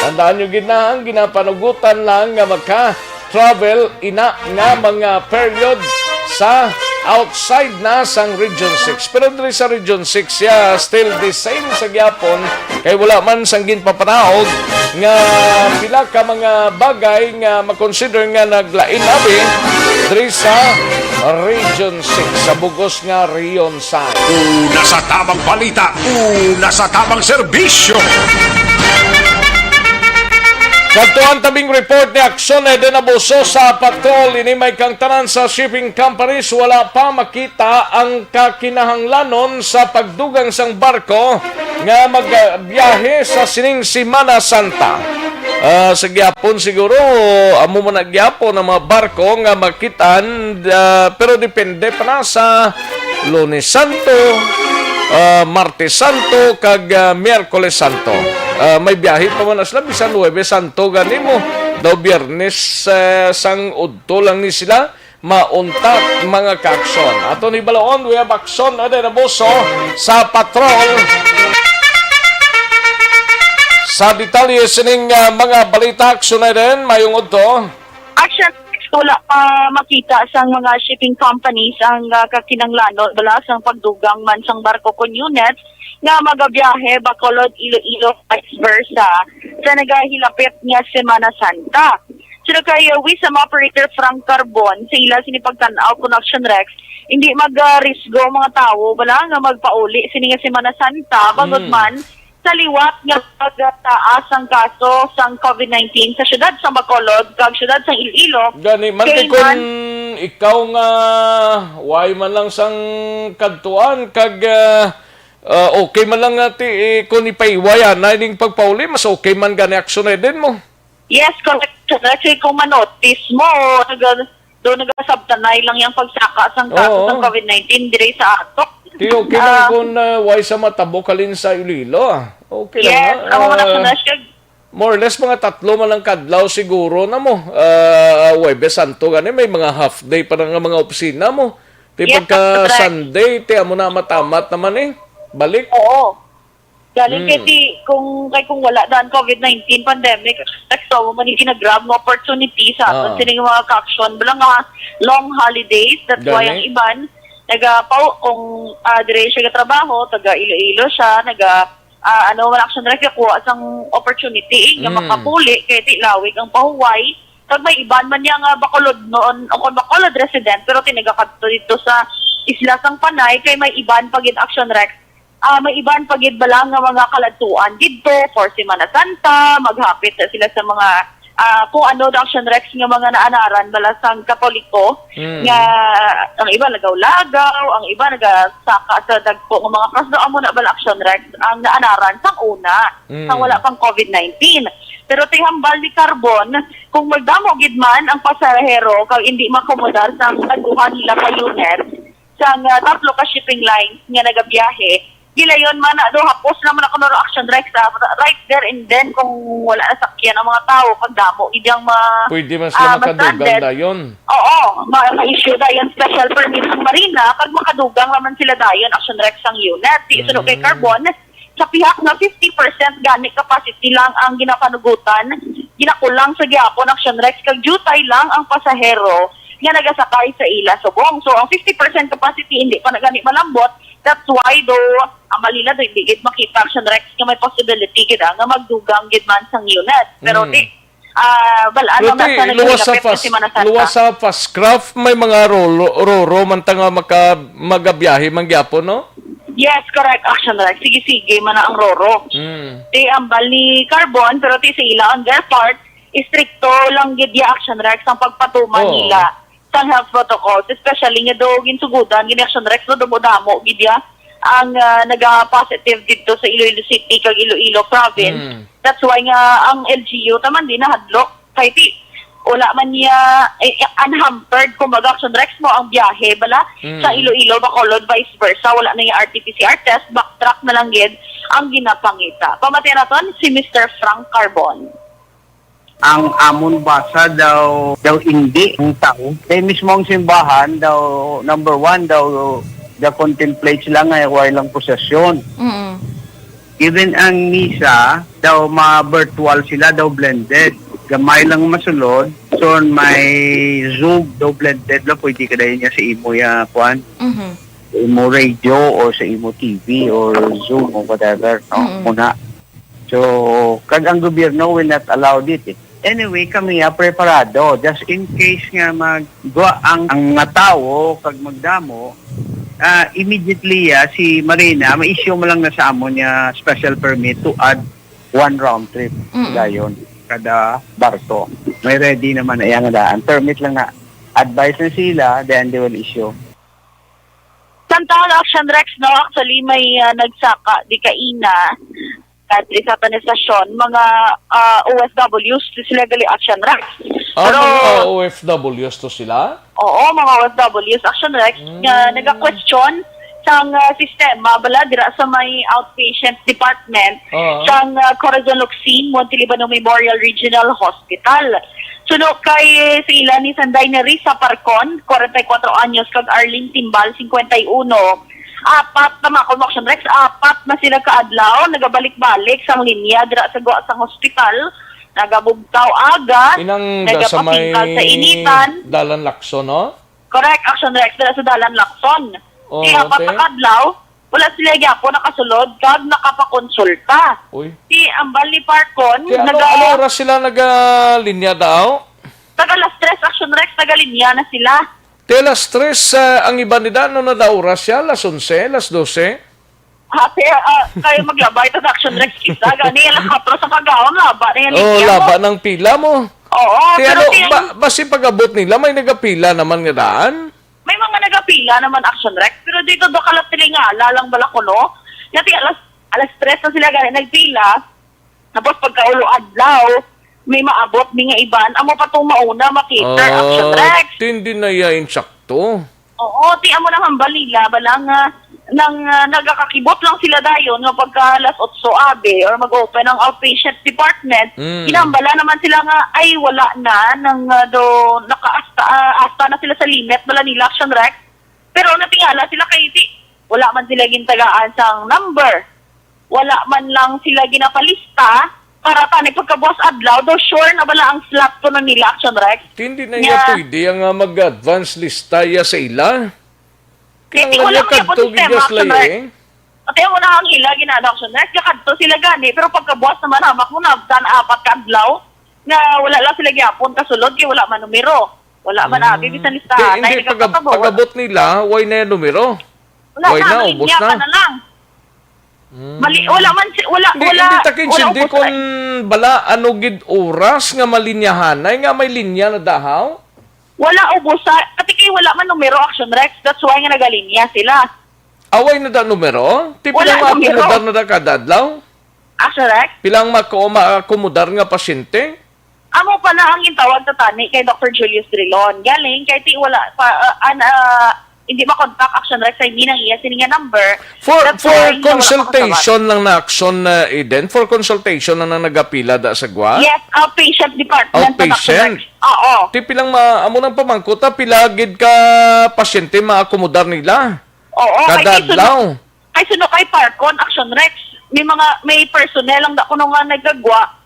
Tandaan nyo ang ginapanugutan lang nga maka-travel ina nga mga period sa outside na sang Region 6. Pero diri sa Region 6 still the same sa gyapon kay wala man sang ginpapanaog nga pila ka mga bagay nga makonsider nga naglain abi diri sa Region 6 sa bugos nga Rion San. Una sa tamang balita, una sa tamang serbisyo. Kantuan tabing report ni Aksyon ay dinabuso sa patrol ini may kang tanan sa shipping companies wala pa makita ang kakinahanglanon sa pagdugang sang barko nga magbiyahe sa sining Semana Santa. Sa gyapon siguro amo man nagyapon ang mga barko nga makitaan pero depende pa na sa Lunes Santo, Martes Santo kag Miyerkules Santo. May biyahe pa man asla bisan 9 Santo gani mo daw Biyernes sang udto lang ni sila mauntat mga kaaksyon. Ato ni balaon we have aksyon na boso sa patrol sa detalye sining mga balita aksyon na din mayong udto. Action wala pa makita sang mga shipping companies ang kakinanglanon bala sang pagdugang man sang barko kon units nga magabiyahe Bacolod, Iloilo, vice versa sa nagahilapit nga Semana Santa. Sino kayo, Wisam Operator Frank Carbon, sa ila sinipagtanaw kung Action Rex, hindi mag-risgo mga tao, wala nga magpauli sini nga Semana Santa, bagod man, sa liwat nga pagtaas ang kaso sang COVID-19 sa syudad sa Bacolod, kag syudad sa Iloilo. Gani, man kung ikaw nga, why man lang sang kadtuan, kag okay man lang natin kung ipaiwayan na ining pagpauli, mas okay man gani aksyon na din mo. Yes, correct. Actually, kung manotis mo, doon nagasabtanay lang yung pagsaka sang kaso ng COVID-19 dire sa atok. Okay lang kung why sa matabo kalin sa Iloilo. Okay yes, lang. More or less mga 3 man lang kadlaw siguro na mo. Huwebes Santo gani, may mga half day pa nga mga opisina mo. Di pagka Sunday, amo na matamat naman eh. Balik? Oo. Galing kasi kung wala daan COVID-19 pandemic, so man ginagrab mo opportunity sa aton sining mga kaaksyon bilang nga long holidays. That's why ang iban kung dire siya trabaho, taga Iloilo siya, action rek kuha sang opportunity nga makapuli kay ti lawig ang pahuway. Pag may iban man niya nga Bacolod noon, o kung Bacolod resident pero tinagakadto dito sa Isla Sang Panay kay may iban pagid Action Rex. May iban pagid balang nga mga kaladtuan dito for Semana Santa, maghapit sila sa mga kung ano Action Rex nga mga naanaran bala sang Katoliko nga ang iba lagaw-lagaw, ang iba nagasaka sa dagko ng mga kasdo amo na bala Action Rex ang naanaran sang una sang wala pang COVID-19. Pero tihambal ni Carbon, kung magdamo gid man ang pasahero kag hindi makomodar sang kaduhan nila ka unit sang tatlo ka shipping lines nga nagabiyahe, gilayon man na do hapos naman ako no Action Rex right there and then kung wala na sakyan ang mga tao pagdamo idang Pwede man sila makadugang dayon. Oo, ma-issue dayon special permit ng marina pag makadugang naman sila dayon Action Rex ang unit. Sunod kay Carbon sa pihak na 50% gani capacity lang ang ginapanugutan, ginakulang sa gyapon Action Rex kag jutay lang ang pasahero nga nagasakay sa ila subong. So ang 50% capacity hindi pa na gani malambot. That's why malila do hindi gid makita Action Rex nga may possibility gid nga magdugang gid man sang unit. Pero balaan naman sa luwas sa fast craft may mga roro man tanga magabiyahe mangyapon no? Yes, correct Action Rex. Sige man ang roro. Ambal ni Carbon pero sa ila on their part stricto lang gid ya Action Rex ang pagpatuman nila sa health protocols, especially nga do ginsugudan gini Action Rex do dumodamo gid ya ang naga-positive dito sa Iloilo City kag Iloilo Province. That's why nga ang LGU taman din nahadlok kay wala man niya unhampered kumbaga Action Rex mo ang biyahe bala sa Iloilo Bacolod vice versa wala na yung RT-PCR test backtrack na lang gid ang ginapangita. Pamatay naton si Mr. Frank Carbon. Ang amon basa daw hindi ang tao. Kaya mismo ang simbahan daw, number 1 daw, contemplates lang ay walang posesyon. Even ang misa, daw virtual sila, daw blended. Gamay lang masulod. So may Zoom, daw blended lang. Pwede ka dahil niya sa imo ya, Kwan. Imo radio or sa imo TV or Zoom or whatever. No? Muna. So, kag ang gobyerno will not allow it. Anyway, kami preparado. Just in case nga magwa ang tao kag magdamo, immediately si Marina, ma-issue mo lang na sa amon niya special permit to add 1 round trip. Gayon, kada barko. May ready naman na yang daan. Permit lang na. Advise na sila, then they will issue. Cantong Action Rex, no? Actually, may nagsaka, di kaina, at isa panisasyon, mga OFWs, sila gali Action Rex. Pero, mga OFWs to sila? Oo, mga OFWs, Action Rex, nag-question sang sistema, bala, dira sa may outpatient department, sang Corazon Luxin, Montelibano Memorial Regional Hospital. Suno kay sila ni Sanday na Risa Parcon, 44 anyos, kag Arlene Timbal, 51, apat na mga Action Rex, apat na sila kaadlaw, nagabalik-balik sang linya dira sa hospital, nagabugtaw aga, nagapapingkal sa initan. Dalan Lacson, no? Correct, Action Rex, dira sa Dalan Lacson. Apat na kaadlaw, wala sila gyapo nakasulod, kag nakapakonsulta. Si Ambal ni Parcon, ano oras sila nagalinya daw? Taga alas 3, Action Rex, nagalinya na sila. Alas 3, ang iba nila, ano na daw oras siya? Alas 11, alas 12? Kayo maglaba ito sa Action Rex kita. Gani, alas 4 sa kagawang laba. Laba ng pila mo. Oo. Pero basi pag-abot nila, may nagapila naman nga daan? May mga nagapila naman Action Rex. Pero dito do kalat nga, lalang bala ko, no? Yati alas 3 na sila gani nagpila. Tapos pagkaulo adlaw, may maabot ni nga iban, amo pa itong mauna makita Action Rex. Tindi na yain sakto. Oo, amo naman balila, balang nagakakibot lang sila dayon nga pagka alas 8 abe or mag-open ang outpatient department, ginambala naman sila nga, ay wala na, nakaasta na sila sa limit, bala nila Action Rex. Pero natingala sila kay wala man sila gintagaan sang number. Wala man lang sila ginapalista, para tani pagkabuas adlaw, do sure na bala ang slot to na nila Action Rex. Hindi na pwede ang mag-advance lista sa ila. Kaya wala man yung sistema Action Rex. At yung una ang ila, ginana Action Rex, kakadto sila gani, pero pagkabuas naman hamak mo na, 4 ka adlaw, na wala lang sila gyapon kasulod, kaya wala man numero. Wala man abi, bisan listahan. Hindi, pag-abot nila, why na yung numero? Wala na, ubos na lang. Hindi takin kung bala ano gid oras nga malinyahanay nga may linya na dahaw. Wala ubos sa katikay wala man numero Action Rex, that's why nga nagalinya sila. Away na da numero? Pilang maakomodar na da kada adlaw? Action Rex? Pilang maakomodar nga pasyente? Amo pa na ang gintawag ta tani kay Dr. Julius Drilon. Galing kay ti wala pa hindi makontak Action Rex sa hindi nang iya sininga number. For That's why wala consultation lang na action na Eden, for consultation lang na nagapila da sa gwa. Yes, outpatient department. Outpatient? Oo. Ti pilang amo nang pamangkuta pilagid ka pasyente maakomodar nila. Oo. Kada adlaw. Ay suno kay Parkon Action Rex. May personnel ang dako nga nagagwa.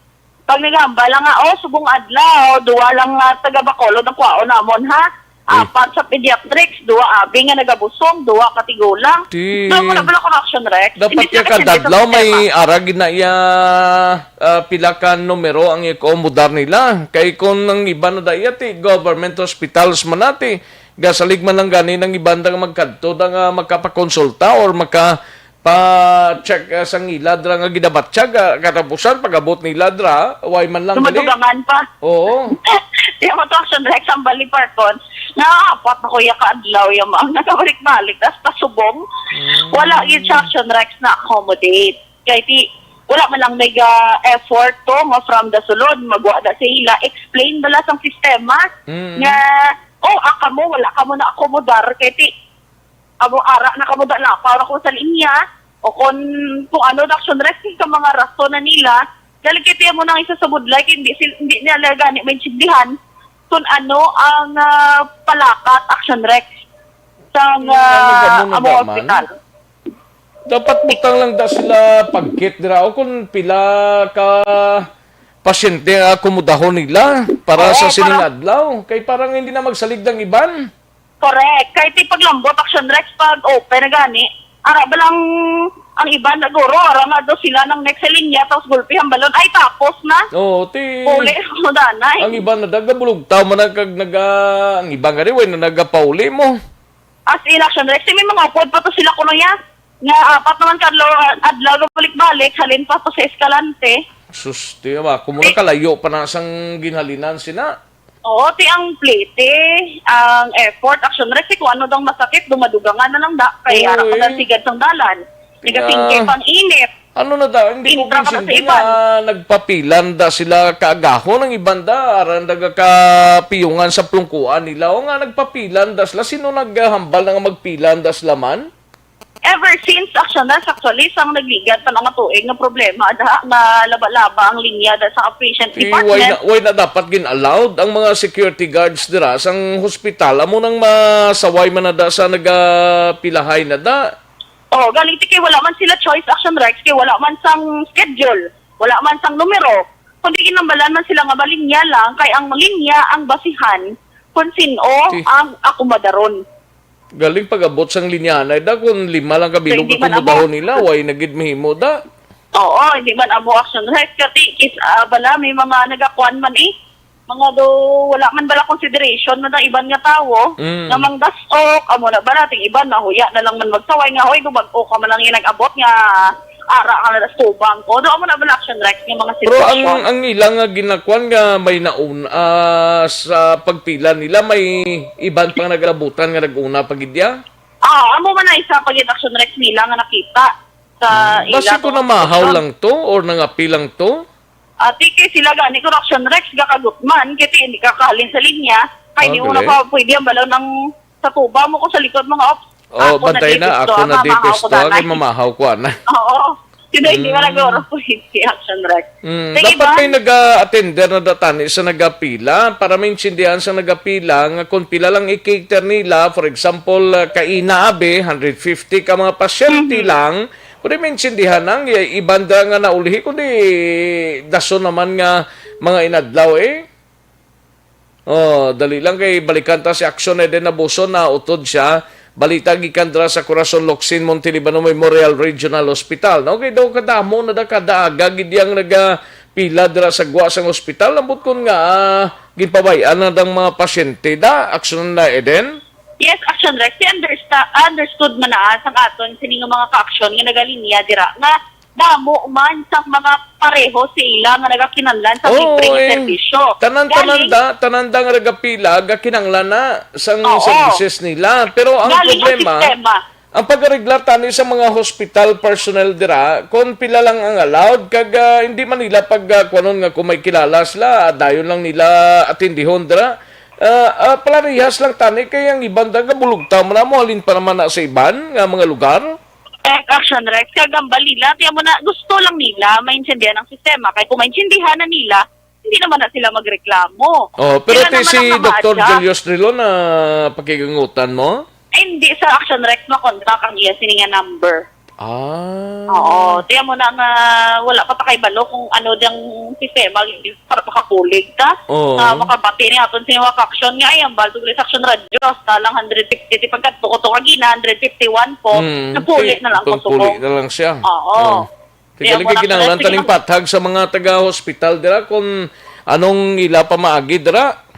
Pag nagamba lang nga subong adlaw, duwa lang nga taga Bacolod ng kwao namon ha. Apat sa pediatrics, duwa abi nga nagabusong, duwa katigulang. Doon mo na pala ko Action Rex. Dapat ka kadadlaw may aragin na iya pila ka numero ang i-accommodar nila. Kay kung nang iba na daya government hospitals man nati, gasalig man lang gani ng ibang magkadto nga magkapakonsulta or pa-check sa ngilad ra nga gidabatsyag katapusan pag-abot nila dra way man lang gali. Dumadugangan pa. Oo. Di mo to Action Rex ang Bali Parkon. Naapat na kuya ka-adlaw yung mga nakabalik-balik. Tapos pasubong. Wala yun sa Action Rex na accommodate. Kaya wala man lang effort to mo from the sulod. Magwa na sila. Explain bala sang sistema. Nga, aka mo, wala ka mo na accommodar. Kaya amo ara na kamo na para ko sa linya o kung ano na Action Rex ka mga rason na nila daligiti mo nang isa sa budlay hindi nila gani maintindihan kung ano ang palakat Action Rex sa amo hospital. Dapat butang lang da sila pagkit dira o kung pila ka pasyente akomodahon nila para sa sining adlaw kay parang hindi na magsalig ng iban. Correct. Kahit paglambot Action Rex pag open na gani, ara ba lang ang iba na guro, ara nga daw sila ng next sa linya, tapos gulpihan balon, ay tapos na. Oo, uli mo danay. Ang iba na bulog tao man ang iba nga rin, na nagapauli mo. As in Action Rex, may mga upod pa to sila kuno ya. Nga apat naman adlaw balik-balik, halin pa to sa Escalante. Sus, tiya kung muna kalayo pa na sang ginhalinan sina. Oo, ang plate, ang effort, Action Rex, kung ano daw masakit, dumadugangan na lang kaya harap ka sigad sang dalan. Tiga-tingke pang init. Ano na da, hindi ko kinsinti na nagpapilan da sila kaagaho ng ibanda, aran daga kapiyungan sa plungkuan nila, o nga nagpapilan da sila, sino naghambal na nga magpilan da sila man? Ever since Action Rex, actually, sang nagligad pa nga tuig na problema na laba-laba ang linya sa patient department. Why na dapat gin-allowed ang mga security guards dira sang hospital? Amo nang masaway man na da sa nagapilahay na da. Galing kay wala man sila choice Action Rex, kay wala man sang schedule, wala man sang numero. Kundi kinambalan man sila nga balinya lang, kay ang linya ang basihan kung sino ang akomadaron. Galing pag-abot sang linyana da kung 5 lang kabilog akomodahon nila, way nagid mahimo da. Oo, hindi man amo Action Rex kasi bala may mga nagakuan man mga do wala man bala consideration man ng iban nga tawo nga mangdasok amo na bala ting iban na huya na lang man magsaway nga hoy gubag-o ka man lang nag-abot nga ara ka na tubang ko do amo na bala Action Rex nga mga sitwasyon. Pero ang ilang nga ginakuan nga may nauna sa pagpila nila may iban pang naglabutan nga naguna pagidya. Amo man na isa pagit Action Rex nila nga nakita sa ila. Basta ko na mahaw lang to or nangapilang to? Tiki sila gani ko Action Rex gakagutman kiti hindi kakalin sa linya kay di mo na pa pwede ang balaw ng sa tuba mo ko sa likod mga ops. Bantay na ako na dipis to kay mamahaw ko na. Oo. Hindi nga nag-oro po si Action Rex. Dapat may nag-attender na datani sa nagapila para maintindihan sa nagapila nga kung pila lang i-cater nila, for example, kaina abe, 150 ka mga pasyente lang, kundi maintindihan nang ibanda nga naulihi, kundi daso naman nga mga inadlaw dali lang kay balikan ta si Aksyon din na buso na utod siya. Balita gikan dra sa Corazon Locsin Montelibano Memorial Regional Hospital. Okay daw kadamo na da kadaaga gid yang nagapila dra sa gwa sang hospital lambot kon nga ginpabayan na dang mga pasyente da Aksyon na Eden. Yes, Action Rex, understood man na sang aton sini nga mga ka-aksyon nga nagalinya dira nga damo man sang mga pareho sila nga nagakinahanglan sa libreng serbisyo. Tanan nga nagapila gakinahanglan na sang services nila. Pero ang problema, ang pag-reglar tani sa mga hospital personnel dira, kung pila lang ang allowed kag hindi man nila pag kuanon nga kung may kilala sila, dayon lang nila atindihon dira. Palarihas lang tani kay ang ibang daga bulugta mo na mo halin pa naman na sa iban nga mga lugar. Action Rex, kagang balila, tiyan mo na, gusto lang nila maintindihan ang sistema. Kaya kung maintindihan na nila, hindi naman na sila magreklamo. Oh, pero Sila naman si ang Dr. namaadya. Julius Rilo na pakigangutan mo? Hindi sa Action Rex makontak ang iya sininga number. Oo, tiyan mo na nga wala pa kay balo kung ano diyang sistema para makapulig ta. Makabati ni aton sininga Aksyon nga ay ang balto sa Action Radio talang 150 ti pagkat ko gina 151 po. Napulit na lang ko Pulit na lang siya. Oo. Tigaling kinahanglan taning pathag sa mga taga-hospital dira kung anong ila pa maagi dira.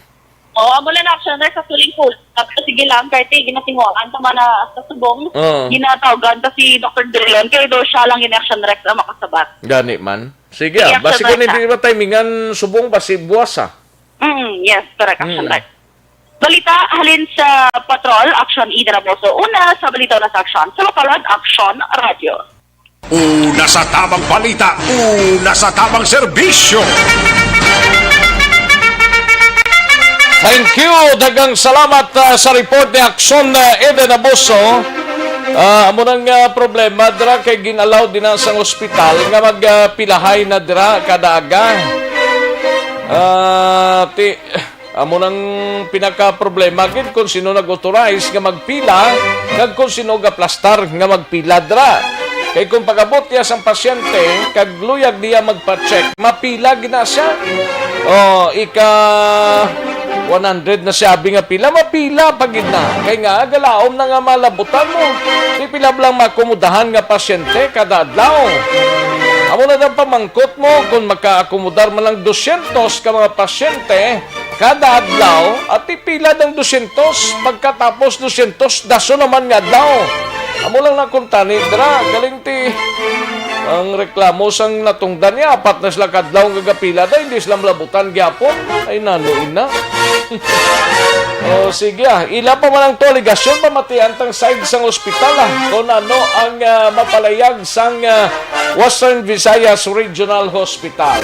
Amo lang Action Rex sa suling pool. Tapos sige lang, kahit ginatinguan tama na sa subong, ginatawagan ta si Dr. Drilon, kaya daw siya lang yung Action Rex na makasabat. Gani man. Sige, basi kung hindi ba timingan subong, basi buwasa. Yes, correct, Action Rex. Balita, halin sa Patrol, Action Ida Raboso. Una sa balita na sa Action, sa Bacolod, Action Radio. Una sa tamang balita, una sa tamang serbisyo. Thank you. Dagang salamat sa report ni Aksyon Eden Abuso. Amo nang problema dira kay ginalaw din sa ospital nga magpilahay na dira kada aga. Amo nang pinaka problema gid kung sino nag-authorize nga magpila kag kung sino gaplastar nga magpila dira. Kay kung pagabot niya sang pasyente kag luyag niya magpa-check, mapila gina siya. 100 na sabi nga pila, mapila pagid na. Kay nga, galaom na nga malabutan mo. Di pila lang makomodahan nga pasyente kada adlaw. Amo na daw pamangkot mo kung makaakomodar man lang 200 ka mga pasyente kada adlaw at ipila ng 200 pagkatapos 200 daso naman nga adlaw. Amo lang na kuntani dra galing ti ang reklamo sang natungdan niya, 4 na sila kadlaw gagapila da, hindi sila malabutan gyapon. Ay nanuin na. Sige ila pa man ang toligasyon pamatian tang side sang ospital kung ano ang mapalayag sang Western Visayas Regional Hospital.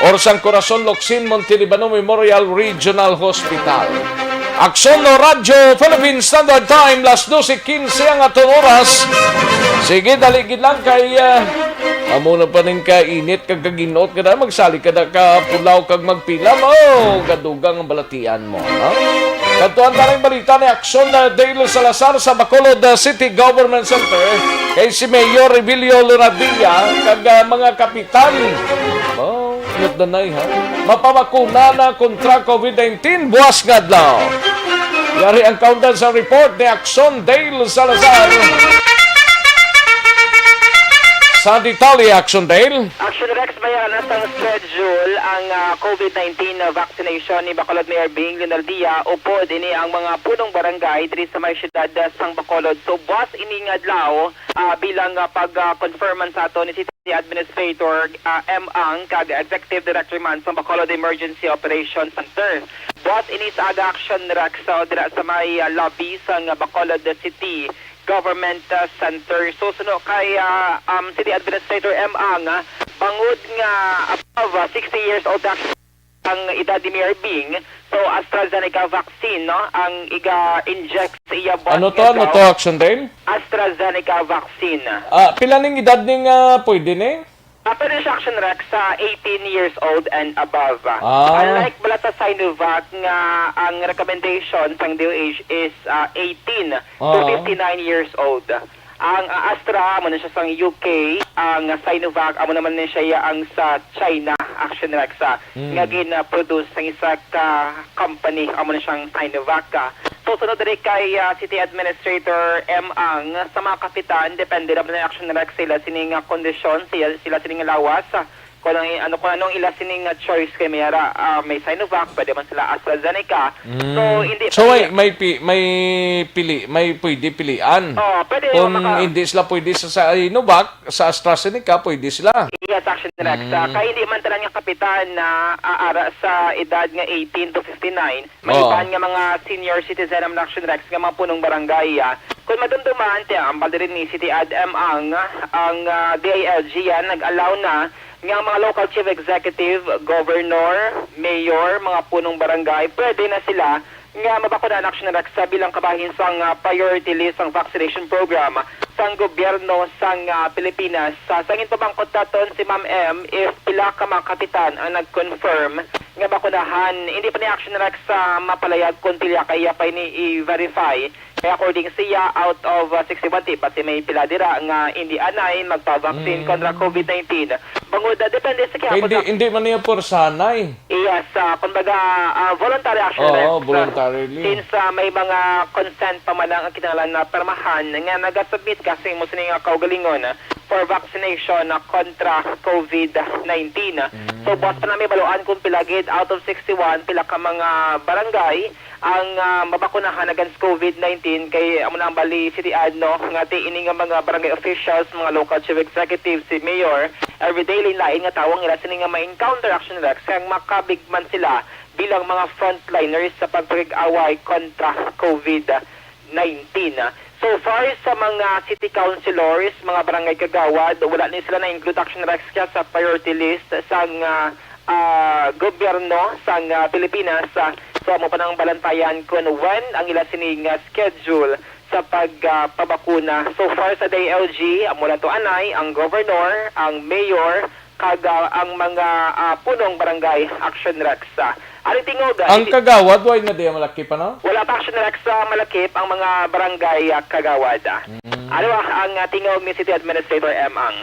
Or sang Corazon Locsin Montelibano Memorial Regional Hospital. Aksyon no Radyo Philippine Standard Time las 12:15 ang atong oras. Sige, daligid lang kay amo na pa ning kainit kag kaginot kada magsali kada ka pulaw kag magpila mo gadugang ang balatian mo, ha? Kantuan taning balita ni Aksyon na Dale Salazar sa Bacolod City Government Center kay si Mayor Revilio Loradilla kag mga kapitan. Not danay ha. Mapabakuna na kontra COVID-19 buwas nga adlaw. Yari ang countdown sa report ni Aksyon Dale Salazar. Sa detalye, Aksyon Dale. Action Rex, bayan na sa schedule ang COVID-19 vaccination ni Bacolod Mayor Bing Linaldia. Upo din ang mga punong barangay diri sa may syudad sang Bacolod. So, buwas ining adlaw bilang pag-confirman sa ato ni City Administrator M. Ang kag Executive Director man sa Bacolod Emergency Operations Center. Buwas ini sa aga Action Rex dira sa may lobby sang Bacolod City Government Center. So, suno kay City Administrator M. Ang, bangod nga above 60 years old ang edad ni Mayor Bing, so AstraZeneca vaccine, no? Ang iga-inject sa iya bot. Ano to, Action Dale? AstraZeneca vaccine. Pila ning edad ning pwede ni? Pero siya Action Rex sa 18 years old and above. Unlike Balita Sinovac nga ang recommendation sang DOH is 18 to 59 years old. Ang Astra mo na siya sang UK, ang Sinovac amo naman na siya ang sa China Action Rex nga gina-produce sang isa ka company amo na siyang Sinovac. So sunod diri kay City Administrator M. Ang sa mga kapitan depende ra na Action Rex sila sining kondisyon sila sining lawas kung anong ila sining choice kay mayara may Sinovac pwede man sila AstraZeneca. So hindi may pwede pilian. Pwede kung hindi sila pwede sa Sinovac, sa AstraZeneca pwede sila. Yes, Action Rex. Kaya hindi man talang yung kapitan na aara sa edad nga 18 to 59, may iban nga mga senior citizen ng Action Rex nga mga punong barangay Kung madumduman, ang baldirin ni City Adm ang DILG yan, nag-allow na ng mga local chief executive, governor, mayor, mga punong barangay, pwede na sila nga mabakuna ang Aksyon Raksa bilang kabahin sang priority list ang vaccination program sang gobyerno sang Pilipinas. Sangin pa bang kontaton si Ma'am M if pila ka mga kapitan ang nag-confirm nga bakunahan, hindi pa ni Aksyon Raksa mapalayag kung pila kaya pa ni i-verify. Kaya according siya, out of 61 pati may pila dira nga hindi anay magpa-vaccine kontra COVID-19. Bangod, depende sa kaya. Hindi man niya por sanay. Yes, kumbaga voluntary action. Oo, voluntarily. Since may mga consent pa man ang kinahanglan na permahan nga nagasubmit kasi mo sining kaugalingon for vaccination kontra COVID-19. So, buwas pa namin baluan kung pilagid out of 61, pila ka mga barangay ang mabakunahan against COVID-19 kay amo na ang bali City Adno nga ini nga mga barangay officials, mga local chief executives, si mayor, everyday lain nga tawang ila sini nga ma-encounter Action Rex kang makabigman sila bilang mga frontliners sa pagpag-away kontra COVID-19. So far sa mga city councilors, mga barangay kagawad, wala ni sila na-include Action Rex sa priority list sang gobyerno sang Pilipinas. So mo pa nang balantayan kung when ang ila sining schedule sa pagpabakuna. So far sa DILG, mula to anay, ang governor, ang mayor, ang mga punong barangay Action Rex. Tingog, ang kagawad, why nga di malaki pa no? Wala pa Action Rex malakip ang mga barangay kagawad. Ano ang tingog ni City Administrator M. Ang?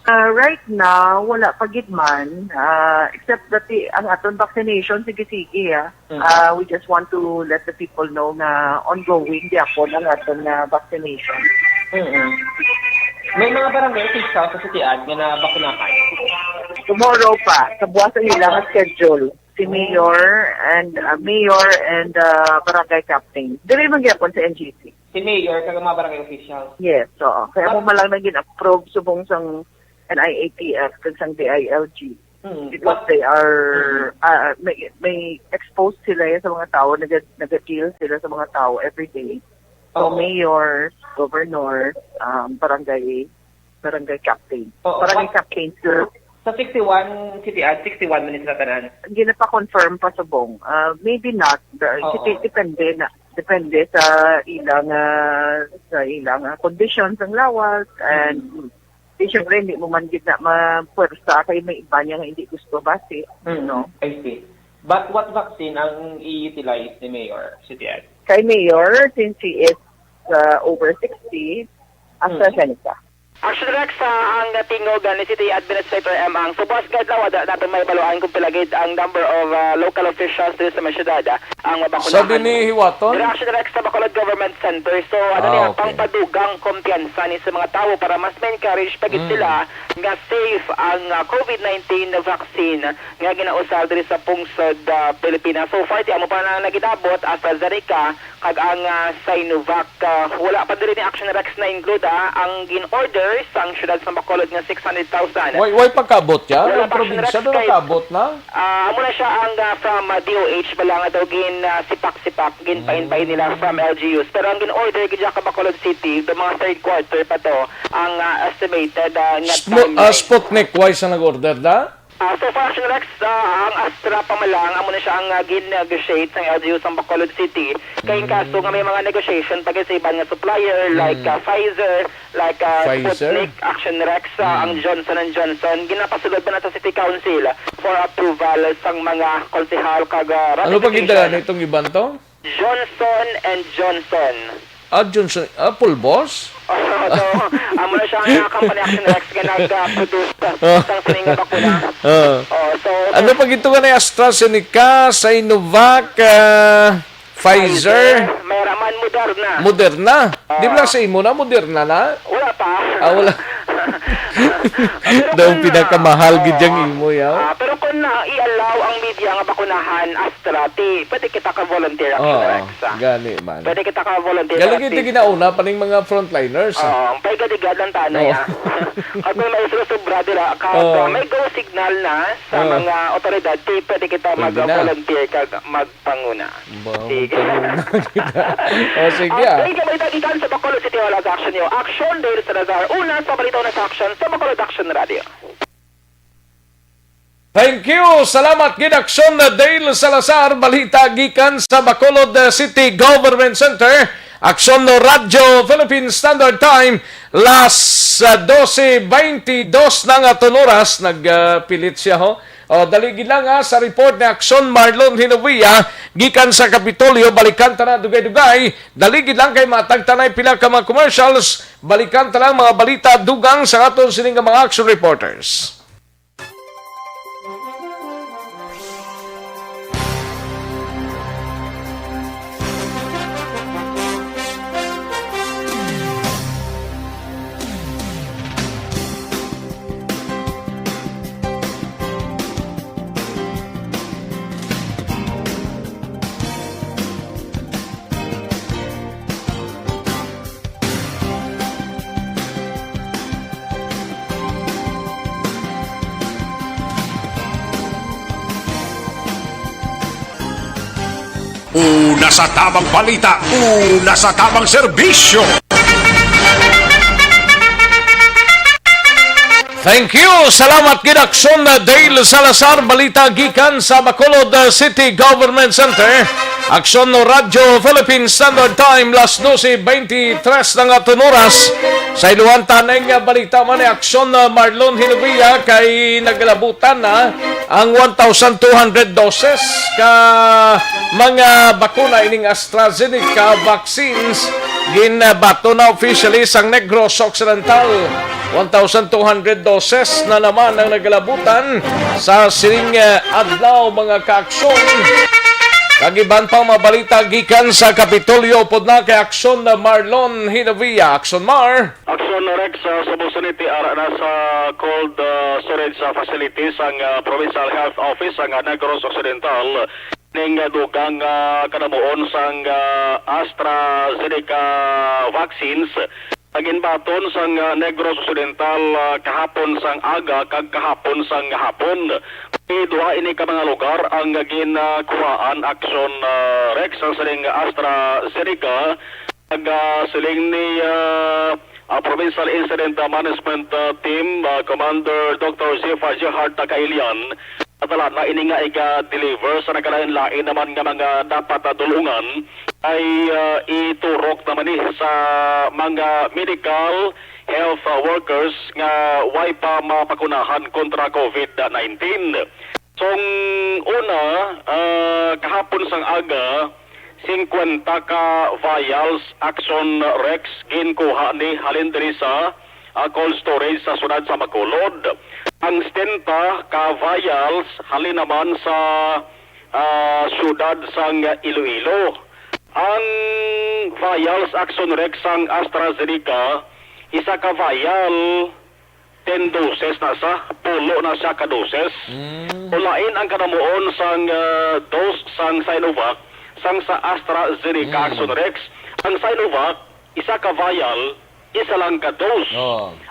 Right now, wala pa gid man, except that ang aton vaccination, sige-sige. We just want to let the people know na ongoing di ako ang aton vaccination. May mga barangay officials sa City Ad nga nabakunahan. Tomorrow pa, sa buwasan nila ang schedule. Si Mayor and barangay captain. Dili man gyapon sa NGC. Si Mayor kag mga barangay officials. Yes, so kaya mo malang naging approve subong sang NIATF kag sang DILG. Because they are may exposed sila sa mga tao, nag-kill sila sa mga tao every day. So mayors, governors, barangay captain. Barangay captain sir. Sa 61 City Ad, 61 minutes na tanan. Hindi na pa confirm pa subong. Maybe not. Depende sa ilang conditions ang lawas and siyempre hindi mo man gid na mapuwersa kay may iba niya nga hindi gusto base. No? I see. But what vaccine ang i-utilize ni Mayor City Ad? Kay Mayor, since he is over 60, AstraZeneca. Action Rex ang tingog ni City Administrator M. Ang subas guide lawa natin may baluan kung pilagid ang number of local officials dito sa mga syudad ang mabakunahan. Sa dinihiwaton? Action Rex sa Bacolod Government Center. So pangpadugang kumpiyansa ni sa mga tao para mas ma-encourage pagit sila nga safe ang COVID-19 vaccine nga ginausal diri sa pungsod Pilipinas. So far mo pa na nagidabot AstraZeneca kag ang Sinovac. Wala pa diri ni Action Rex na include ang gin-order sang syudad sa Bacolod nga 600,000. Why pagkabot ya? Ang probinsya doon nakabot na? Amo na siya ang from DOH balanga daw gin sipak-sipak gin pain-pain nila from LGUs. Pero ang gin-order gid ka Bacolod City the mga third quarter pa to ang estimated nga timeline. Sputnik why sa nag-order da? So far, Rex, ang Astra pa malang, amo na siya ang gin-negotiate ng LGU sa Bacolod City. Kaya in kaso nga may mga negotiation pag sa ibang supplier like Pfizer, like Sputnik, Action Rex, ang Johnson & Johnson, ginapasulod ba na sa City Council for approval sang mga konsehal kag ano pag indala nitong iban to? Johnson & Johnson. Johnson, pulbos? Amo na siya ang company Action Rex nga nag-produce sang sining bakuna. So, ano pag ito ka na AstraZeneca, Sinovac, Pfizer, may raman Moderna. Moderna? Di ba sa imo na Moderna na? Wala pa. Wala. Daw pinakamahal gidyang imo ya. Pero kung i-allow ang media nga bakunahan Astra, pwede kita ka-volunteer Action Rex. Gani man. Pwede kita ka-volunteer. Galing iti ginauna pa ning mga frontliners. Pay gadigad ang tanay At may sobra dira may go signal na sa mga otoridad, pwede kita mag-volunteer kag magpanguna. Sige. Sige. Sige, may dagigan sa Bacolod City Hall as Action niyo. Action Dale Salazar, una sa balitaw na sa Action sa Bacolod Action Radio. Thank you. Salamat gid Aksyon Dale Salazar, balita gikan sa Bacolod City Government Center. Aksyon no Radyo Philippine Standard Time las 12:22 na nga tunuras nagpilit siya ho. Daligid lang sa report ni Aksyon Marlon Hinovia gikan sa Kapitolyo, balikan ta na dugay-dugay. Daligid lang kay matag tanay pila ka mga commercials, balikan ta lang mga balita dugang sa aton sining mga action reporters. Una sa tamang balita, una sa tamang serbisyo. Thank you. Salamat gid Aksyon Dale Salazar, balita gikan sa Bacolod City Government Center. Aksyon no Radyo Philippine Standard Time las 12:23 na nga tunuras. Sa iluhan tanay nga balita man ni Aksyon Marlon Hinovia kay naglabutan na ang 1,200 doses ka mga bakuna ining AstraZeneca vaccines ginabato na officially sang Negros Occidental. 1,200 doses na naman ang naglabutan sa sining adlaw mga kaaksyon. Kagiban pang mabalita gikan sa Kapitolyo pod na kay Aksyon Marlon Hinovia. Aksyon Mar. Aksyon Rex sa Busaniti ara na sa cold storage facilities ang Provincial Health Office ang Negros Occidental ning dugang kanamuon sang AstraZeneca vaccines. Paginbaton sang Negros Occidental kahapon sang aga kag kahapon sang hapon. Duha ini ka mga lugar ang ginakuhaan Aksyon Rex ang siling AstraZeneca ag siling ni Provincial Incident Management Team Commander Dr. Zifa Jehart Kailian at na ini nga iga-deliver sa nagkalain-lain naman nga mga dapat tulungan ay iturok naman sa mga medical health workers nga way pa mapakunahan kontra COVID-19. So, una, kahapon sang aga, 50 ka vials Aksyon Rex ginkuha ni halin diri sa cold storage sa sunad sa Bacolod. Ang 70 ka vials halin naman sa syudad sang Iloilo. Ang vials Aksyon Rex sang AstraZeneca, isa ka vial 10 doses na sa pulo na siya ka doses. Ulain ang kanamuon sang dose sang Sinovac sang sa AstraZeneca Aksyon Rex. Ang Sinovac isa ka vial, isa lang ka dose.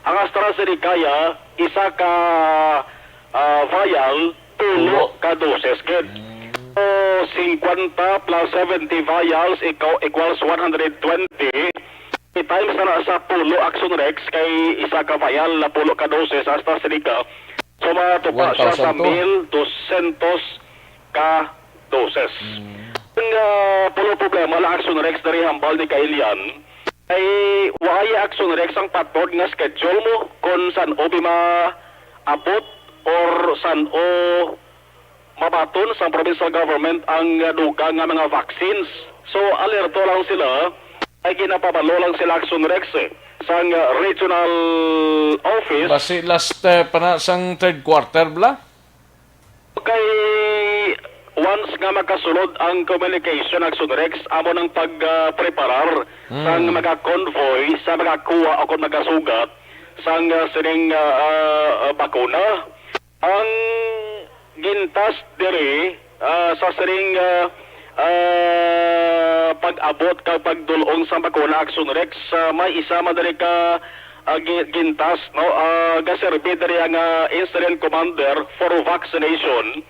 Ang AstraZeneca isa ka vial, pulo ka doses kid. 50 plus 70 vials equals 120. Times na sa pulo Aksyon Rex kay isa ka vial na pulo ka doses AstraZeneca. So matupa siya sa 1,200 ka doses. Ang pulo problema la Aksyon Rex dari hambal ni Kailian ay waya Aksyon Rex ang patod nga schedule mo kung saan o abot or saan o mabaton sa provincial government ang dugang nga mga vaccines. So alerto lang sila ay ginapabalo lang sila Aksyon Rex sa regional office. Basi last sang third quarter bla? Kay once nga makasulod ang communication Aksyon Rex, amo ng pagpreparar sa mga convoy sa mga kuha o kung magasugat sa sining bakuna. Ang gintas diri sa siring pag-abot ka pagdulong sa bakuna Aksyon Rex, may isa madali ka gintas, no? Gaserbi diri ang Incident Commander for Vaccination.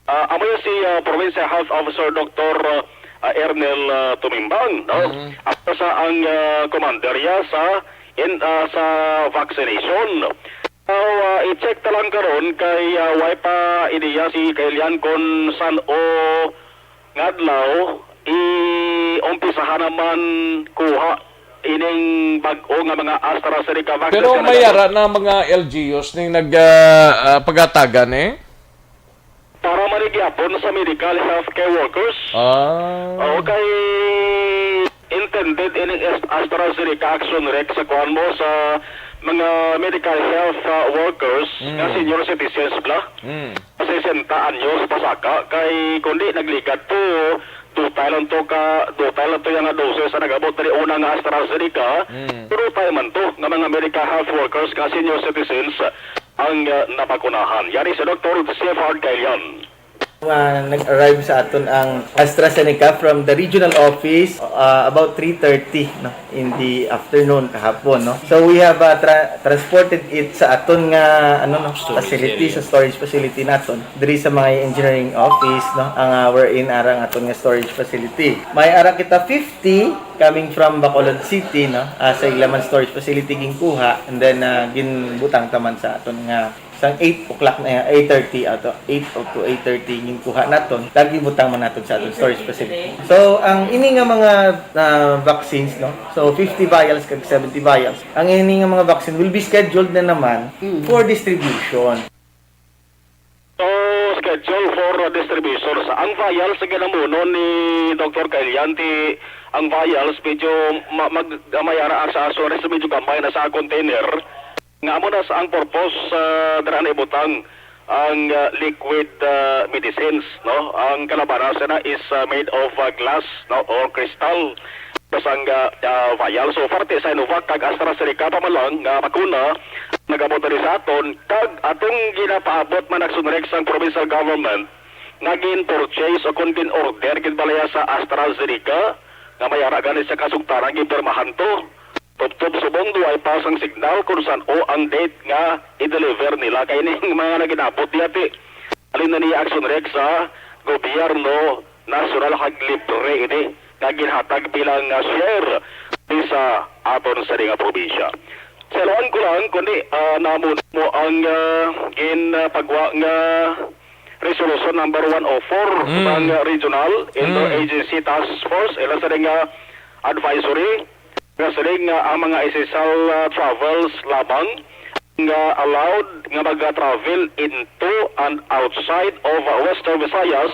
Amoy si Provincial Health Officer Dr. Ernel Tumimbang, no? At sa ang commander ya sa vaccination. I-check ta lang karon kay way pa ideya si Kailian kon san o ngadlaw umpisahan naman kuha ining bag-o nga mga AstraZeneca vaccine. Pero may ara na mga LGUs ning pagatagan para manigyapon sa medical healthcare workers. Okay, intended ining AstraZeneca Aksyon Rex sa kuan mo sa mga medical health workers nga senior citizens bla. Kasi 60 anyos pasaka kay kundi naglikat po dutay lang to yung doses sa nagabot dali una nga AstraZeneca. Pero tayo man to nga mga medical health workers nga senior citizens ang napakunahan. Yari si Dr. Sefard Kailian. Nag-arrive sa aton ang AstraZeneca from the regional office about 3:30 no, in the afternoon kahapon, no. So we have transported it sa aton nga facility, sa storage facility naton diri sa mga engineering office, no, ang wherein arang aton nga storage facility. May ara kita 50 coming from Bacolod City, no, sa Ilaman storage facility ginkuha, and then ginbutang taman sa aton nga sang 8 o'clock na 8:30 ato 8 to 8:30 ning kuha naton lagi butang man naton sa aton storage facility. So ang ini nga mga vaccines, no, so 50 vials kag 70 vials, ang ini nga mga vaccine will be scheduled na naman for distribution. So schedule for distribution sa ang vials sa ginamuno ni Dr. Kailianti, ang vials medyo mayara sa asores medyo gamay na sa container. Nga mo na sa ang purpose dara na ibutang ang liquid medicines, no. Ang kalabaran na is made of glass, no, or crystal. Pasang vial. So parte sa Sinovac kag AstraZeneca pa man lang nga bakuna nagabot diri sa aton kag atong ginapaabot man Aksyon Rex ang provincial government nga gin-purchase o kung gin-order gid-balaya sa AstraZeneca nga mayara gani sa kasugtaran gipirmahan to. Tuptop subong duay pasang signal kung saan ang date nga i-deliver nila kay ning mga naginabot diyati. Alin na ni Aksyon Rex sa gobyerno national haglibre ini nga ginhatag bilang share sa aton sa nga probinsya. Saluan ko lang kundi namon mo ang ginpagwa nga resolution number 104 ng regional interagency task force ila sa nga advisory nga ang mga essential travels lamang nga allowed nga mag-travel into and outside of Western Visayas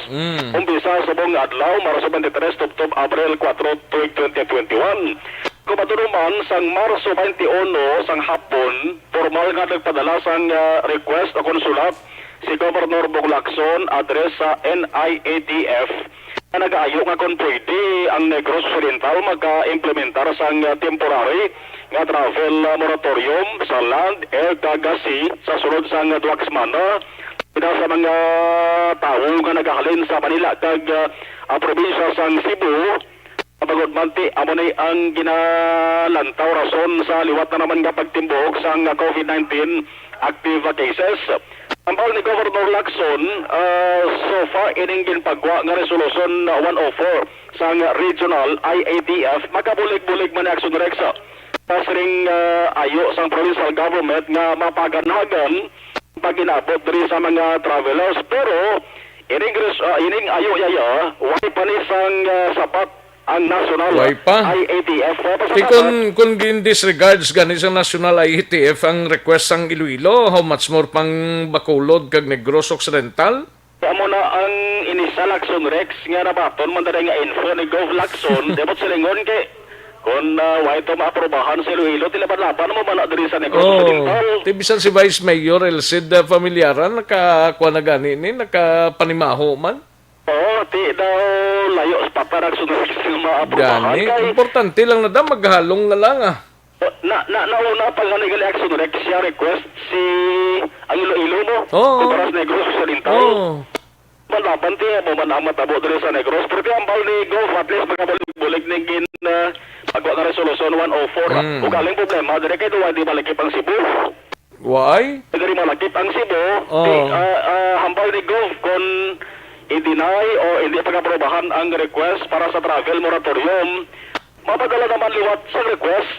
umpisa sa buong adlaw Marso 23 tuptop Abril 4 2021. Kumatunuman sang Marso 21 sang hapon formal nga nagpadala sang request o konsulat si Governor Buglakson address sa NIATF na nag-aayo nga kung pwede ang Negros Occidental magka-implementar sang temporary nga travel moratorium sa land, air, kagasi sa sunod sang 2 semana sa mga tao nga nagahalin sa Manila kag probinsya sang Cebu. Pagod manti amo na ang ginalantaw rason sa liwat na naman nga pagtimbog sang COVID-19 active cases. Ambal ni Governor Lacson, so far ining ginpagwa nga resolution 104 sang regional IATF makabulig-bulig man Aksyon Rex sa siring ayo sang provincial government nga mapaganagan paginabot diri sa mga travelers, pero ining ayo yaya way pa ni sang sapat ang national IATF. Kung disregards gani sa national IATF ang request sang Iloilo, how much more pang Bacolod kag Negros Occidental? Amo na ang initial Aksyon Rex nga nabaton man nga info ni Gov Lacson debot silingon kay kung way to maaprobahan sa Iloilo tilaban-laban mo man diri sa Negros Occidental. Tibisan si Vice Mayor Elcid Familiaran nakakuha na gani ni nakapanimaho man. Ti daw layo sa patarag sunod sa maaprobahan. Gani, importante lang na daw maghalong na lang Nauna pa nga nag-Aksyon Rex siya request si ang Iloilo mo. Oo. Kumparas Negros Occidental. Malaban ti mo man ang matabo diri sa Negros. Pero ambal ni Golf at least magabulig ni gin pagwa na resolution 104. Ug galing problema diri kay duwa di malakip ang Cebu. Why? Diri malakip ang Cebu. Hambal ni Golf kon i-deny o hindi pag-aprobahan ang request para sa travel moratorium. Mapadala naman liwat sa request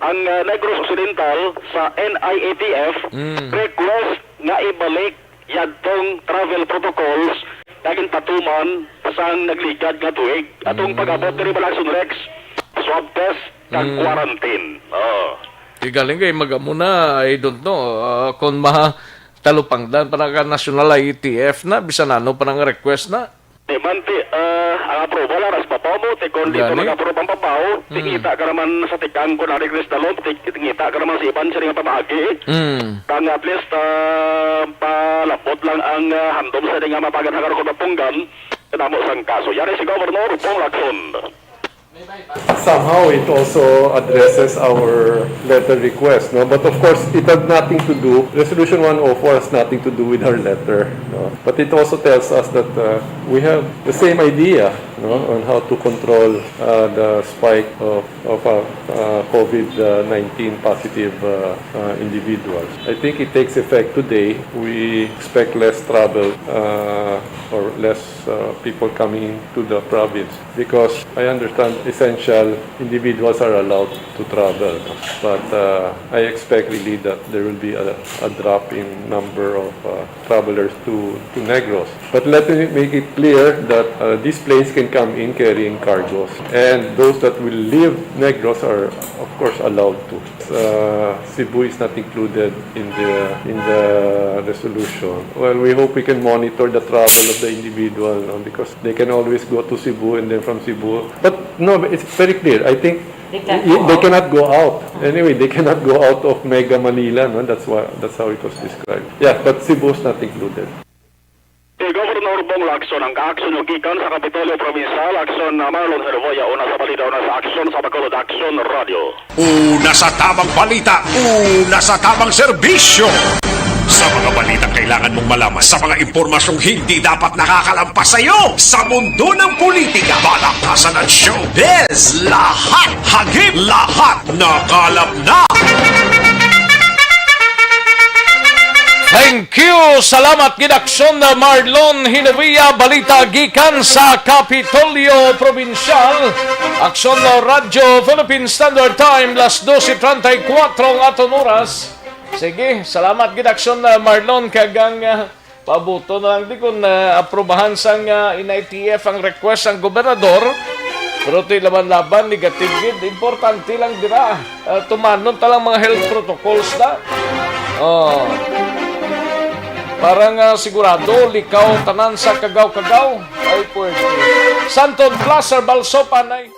ang Negros Occidental sa NIATF request nga ibalik yadtong travel protocols kagin patuman sang nagligad nga tuig atong pag-abot diri Balason Rex swab test kag quarantine. Galing kay magamuna, I don't know, kung talupangdan pa nga national IETF na, bisan ano pa nga request na. Manti, ang approval aras papaw te kon dito mag-approve ang papaw, tingita ka naman sa tikang ko na request dalon, tingita ka naman sa iban sa ring pamagi. Kang at least palapot lang ang handom sa ring mapagan hangar ko napunggan, kanamo sang kaso. Yari si Governor Pong Aksyon. Somehow it also addresses our letter request, no? But of course, it had nothing to do, Resolution 104 has nothing to do with our letter, no? But it also tells us that we have the same idea, no, on how to control the spike of COVID-19 positive individuals. I think it takes effect today. We expect less travel or less people coming into the province because I understand essential individuals are allowed to travel. But I expect really that there will be a drop in number of travelers to Negros. But let me make it clear that these planes can come in carrying cargos. And those that will leave Negros are, of course, allowed to. Cebu is not included in the resolution. Well, we hope we can monitor the travel of the individual, no, because they can always go to Cebu and then from Cebu. But no, it's very clear. I think they cannot go out. Anyway, they cannot go out of Mega Manila. No? That's how it was described. Yeah, but Cebu is not included. Governor Bong Lacson ang Aksyon yung gikan sa Kapitolyo Provincial. Aksyon na Marlon Herboya, una sa balita, una sa Aksyon sa Bacolod Aksyon Radio. Una sa tamang balita, una sa tamang serbisyo. Sa mga balitang kailangan mong malaman, sa mga impormasyong hindi dapat nakakalampas sa iyo, sa mundo ng politika, balakasan at showbiz, lahat hagip, lahat nakalap na. Thank you! Salamat gidaksyon na Marlon Hineria, balita gikan sa Kapitolyo Provincial. Aksyon na Radyo Philippine Standard Time, las 12:34 ang aton oras. Sige, salamat gidaksyon na Marlon kagang pabuto na lang di kung aprobahan sang NITF ang request ang gobernador. Pero ito'y laban-laban, negative gid. Importante lang dira. Tumanon talang mga health protocols na. Parang sigurado, likaw tanan sa kagaw-kagaw. Ay, pwede. Santon Plaza, Balsopan ay...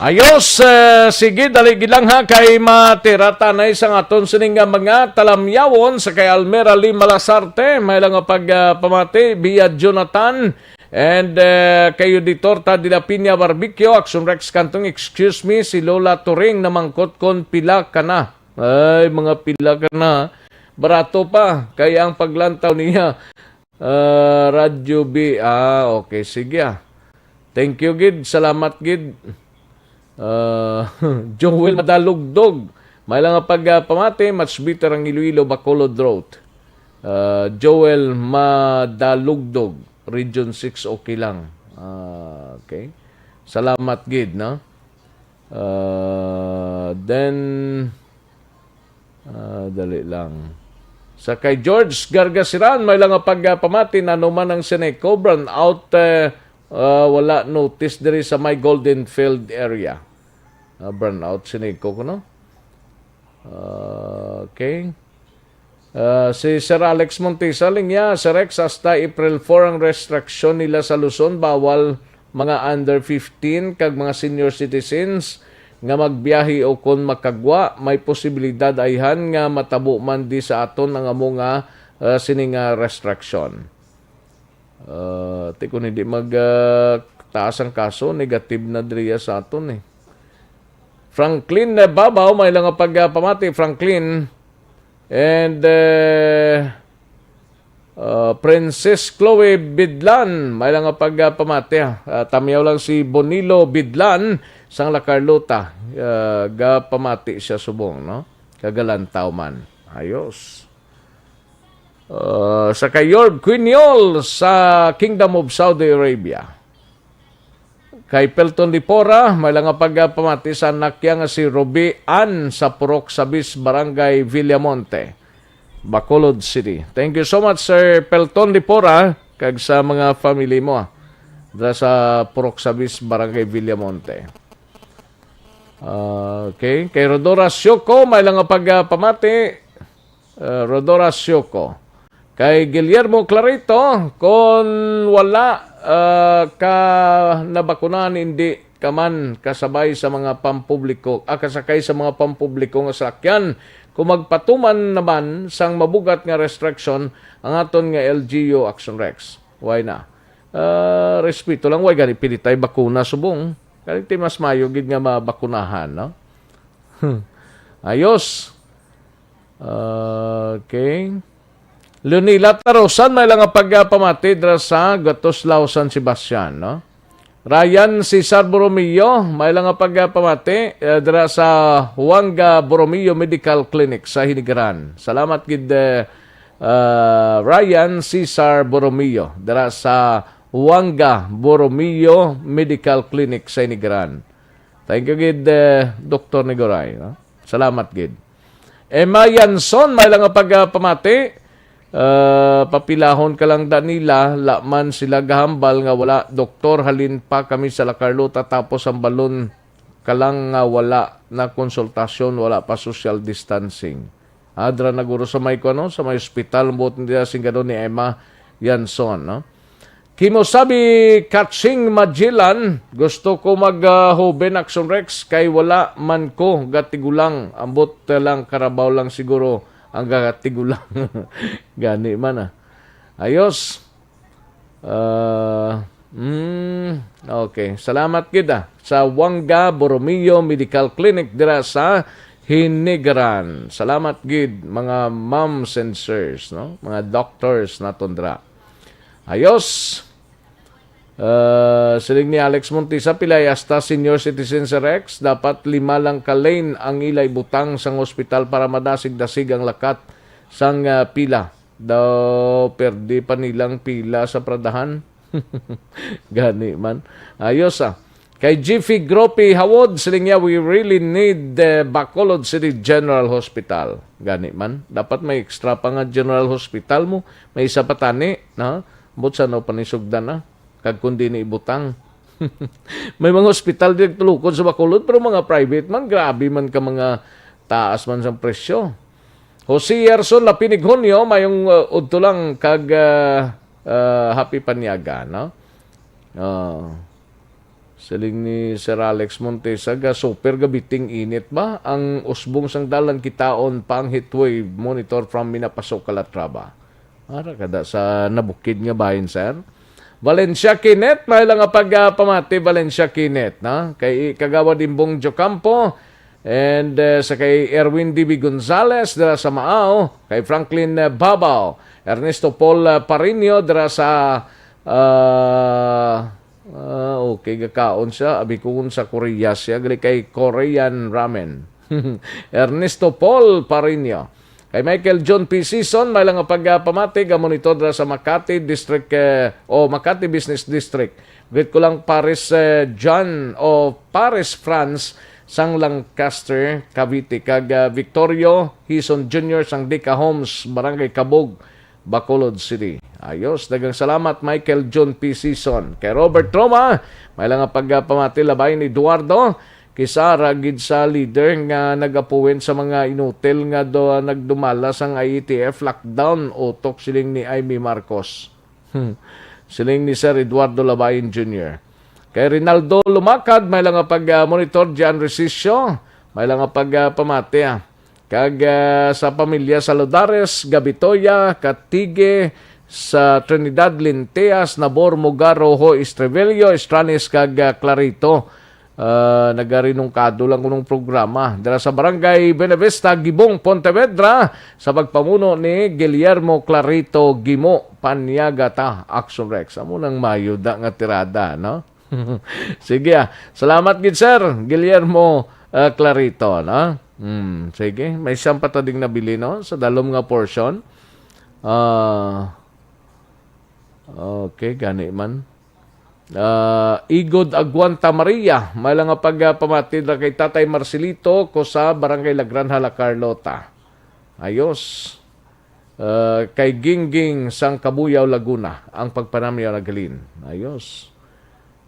Ayos, sige, daligid lang ha, kay matiratanay sa aton sining mga talamyawon sa kay Almera Lima Lasarte, may lang pagpamati via Jonathan, and kayo Editor ta de la Piña Barbecue, Aksyon Rex Cantong, excuse me, si Lola Turing na mangkot kon pila ka na. Ay, mga pila ka na, barato pa, kaya ang paglantaw niya, Radyo B, okay, sige Thank you, Gid, salamat, Gid. Joel Madalugdog, may lang pagpamati, much bitter ang Iloilo Bacolod Road. Joel Madalugdog, Region 6, okay lang. Okay. Salamat, Gid, no? Then, dali lang. Sa kay George Gargasiran, may lang pagpamati na naman ang Seneco, brown out, wala notice diri sa my Golden Field area. Burnout Seneco ko, no? Okay. Si Sir Alex Montesa, lingya, Sir Rex, hasta April 4 ang restriction nila sa Luzon, bawal mga under 15 kag mga senior citizens nga magbiyahe o kon makagwa, may posibilidad ayhan nga matabo man di sa aton ang amo nga sining restriction. Kung hindi taas ang kaso, negative na driya sa aton Franklin Babaw, may lang pagpamati, Franklin. And Princess Chloe Bidlan, may lang pagpamati. Tamiyaw lang si Bonilo Bidlan, sang La Carlota. Gapamati siya subong, no? Kagalantaw man. Ayos. Sa kay Yorb Quiniol sa Kingdom of Saudi Arabia. Kay Pelton Lipora, may lang pagpamati sa nakya nga si Ruby Ann sa Purok Sabis, Barangay Villamonte, Bacolod City. Thank you so much, Sir Pelton Lipora, kag sa mga family mo dra sa Purok Sabis, Barangay Villamonte. Okay. Kay Rodora Syoko, may lang pagpamati. Rodora Syoko. Kay Guillermo Clarito, kung wala ka nabakunahan, hindi ka man kasabay sa mga pampubliko, kasakay sa mga pampubliko nga sakyan, kung magpatuman naman sang mabugat nga restriction ang aton nga LGU Aksyon Rex. Why na? Respeto lang, why gani pilitay bakuna subong. Kaya mas mayo gid nga mabakunahan, no? Ayos. Okay. Leonila Tarosan, may lang pagpamati dra sa Gatoslao, San Sebastian, no? Ryan Cesar Borromeo, may lang pagpamati dra sa Huanga Borromeo Medical Clinic sa Hinigaran. Salamat gid Ryan Cesar Borromeo dra sa Huanga Borromeo Medical Clinic sa Hinigaran. Thank you gid Dr. Nigoray, no? Salamat gid. Emma Yanson, may lang pagpamati. Papilahon ka lang Danila, laman sila gahambal nga wala doktor, halin pa kami sa La Carlota, tapos ang balon ka lang nga wala na konsultasyon, wala pa social distancing. Adra naguro sa may sa may hospital, buot nila sing gano ni Emma Yanson, no? Kimosabi Katsing Magellan, gusto ko mag-Hoben Action Rex kay wala man ko gatigulang. Ambot lang karabaw lang siguro ang gatigulang. Gani man Ayos. Okay. Salamat kita sa Wanga Borromeo Medical Clinic dira sa Hinigaran. Salamat gid mga moms and sirs, no? Mga doctors na tundra. Ayos. Siling ni Alex Montisa, pilay hasta senior citizen sa Rex, dapat 5 lang ka lane ang ilay butang sang ospital para madasig-dasig ang lakat sang pila. Daw perdi pa nilang pila sa pradahan. Gani man. Ayos Kay Jiffy Gropi Hawod, siling niya, we really need the Bacolod City General Hospital. Gani man. Dapat may extra pa nga General Hospital mo. May isa pa tani. No? Butsa no panisugdan na. Kag kundi ni ibutang. May mga hospital direct tulukod sa Bacolod, pero mga private man, grabe man ka mga taas man sa presyo. Jose Yerson, Lapinig Hunyo, mayong udto lang kag happy panyaga, no? Siling ni Sir Alex Montesaga, super gabiting init ba? Ang usbong sang dalan kitaon pang heatwave monitor from Minapasok Calatrava. Ara kada sa nabukid nga bahin, sir. Valencia Kinet, may lang nga pagpamati Valencia Kinet, na? Kay Kagawad Imbong Jocampo, and sa kay Erwin D.B. Gonzales, dira sa Maao, kay Franklin Babaw, Ernesto Paul Parinio, dira sa, okay, gakaon siya, abikun sa Korea siya, gali kay Korean Ramen. Ernesto Paul Parinio. Kay Michael John P. Season, may lang pagpamati, gamonitor sa Makati District o Makati Business District. Greet ko lang Paris John o Paris France sang Lancaster, Cavite. Kag Victorio Hison Jr. sang Dika Homes, Barangay Kabog, Bacolod City. Ayos, dagang salamat Michael John P. Season. Kay Robert Roma, may lang pagpamati, labay ni Eduardo. Kisara gid sa leader nga nagapuwen sa mga inutil nga nagdumala sang IETF lockdown utok siling ni Amy Marcos. Siling ni Sir Eduardo Labayin Jr. Kay Rinaldo Lumakad, may lang pag-monitor Jan Resisio, may lang pagpamati Kag sa pamilya Saludares, Gabitoya, Katige, sa Trinidad Linteas, Nabor, Mugaro, Ho, Estrevelio, Estranes, kag Clarito. Nagarinungkado lang kunong programa dala sa Barangay Benevista, Gibong, Pontevedra, sa pagpamuno ni Guillermo Clarito Gimo Panyagata Aksyon Rex. Amo nang mayuda nga tirada, no? Sige salamat gid sir Guillermo Clarito, no? Sige, may isang patading nabili, no? Sa dalom nga portion. Okay, gani man. Igod Aguanta Maria, may lang nga pagpamati na kay Tatay Marcelito ko sa Barangay Lagran, Hala, Carlota. Ayos. Kay Gingging sang Kabuyaw, Laguna, ang pagpanamyaw na galin. Ayos.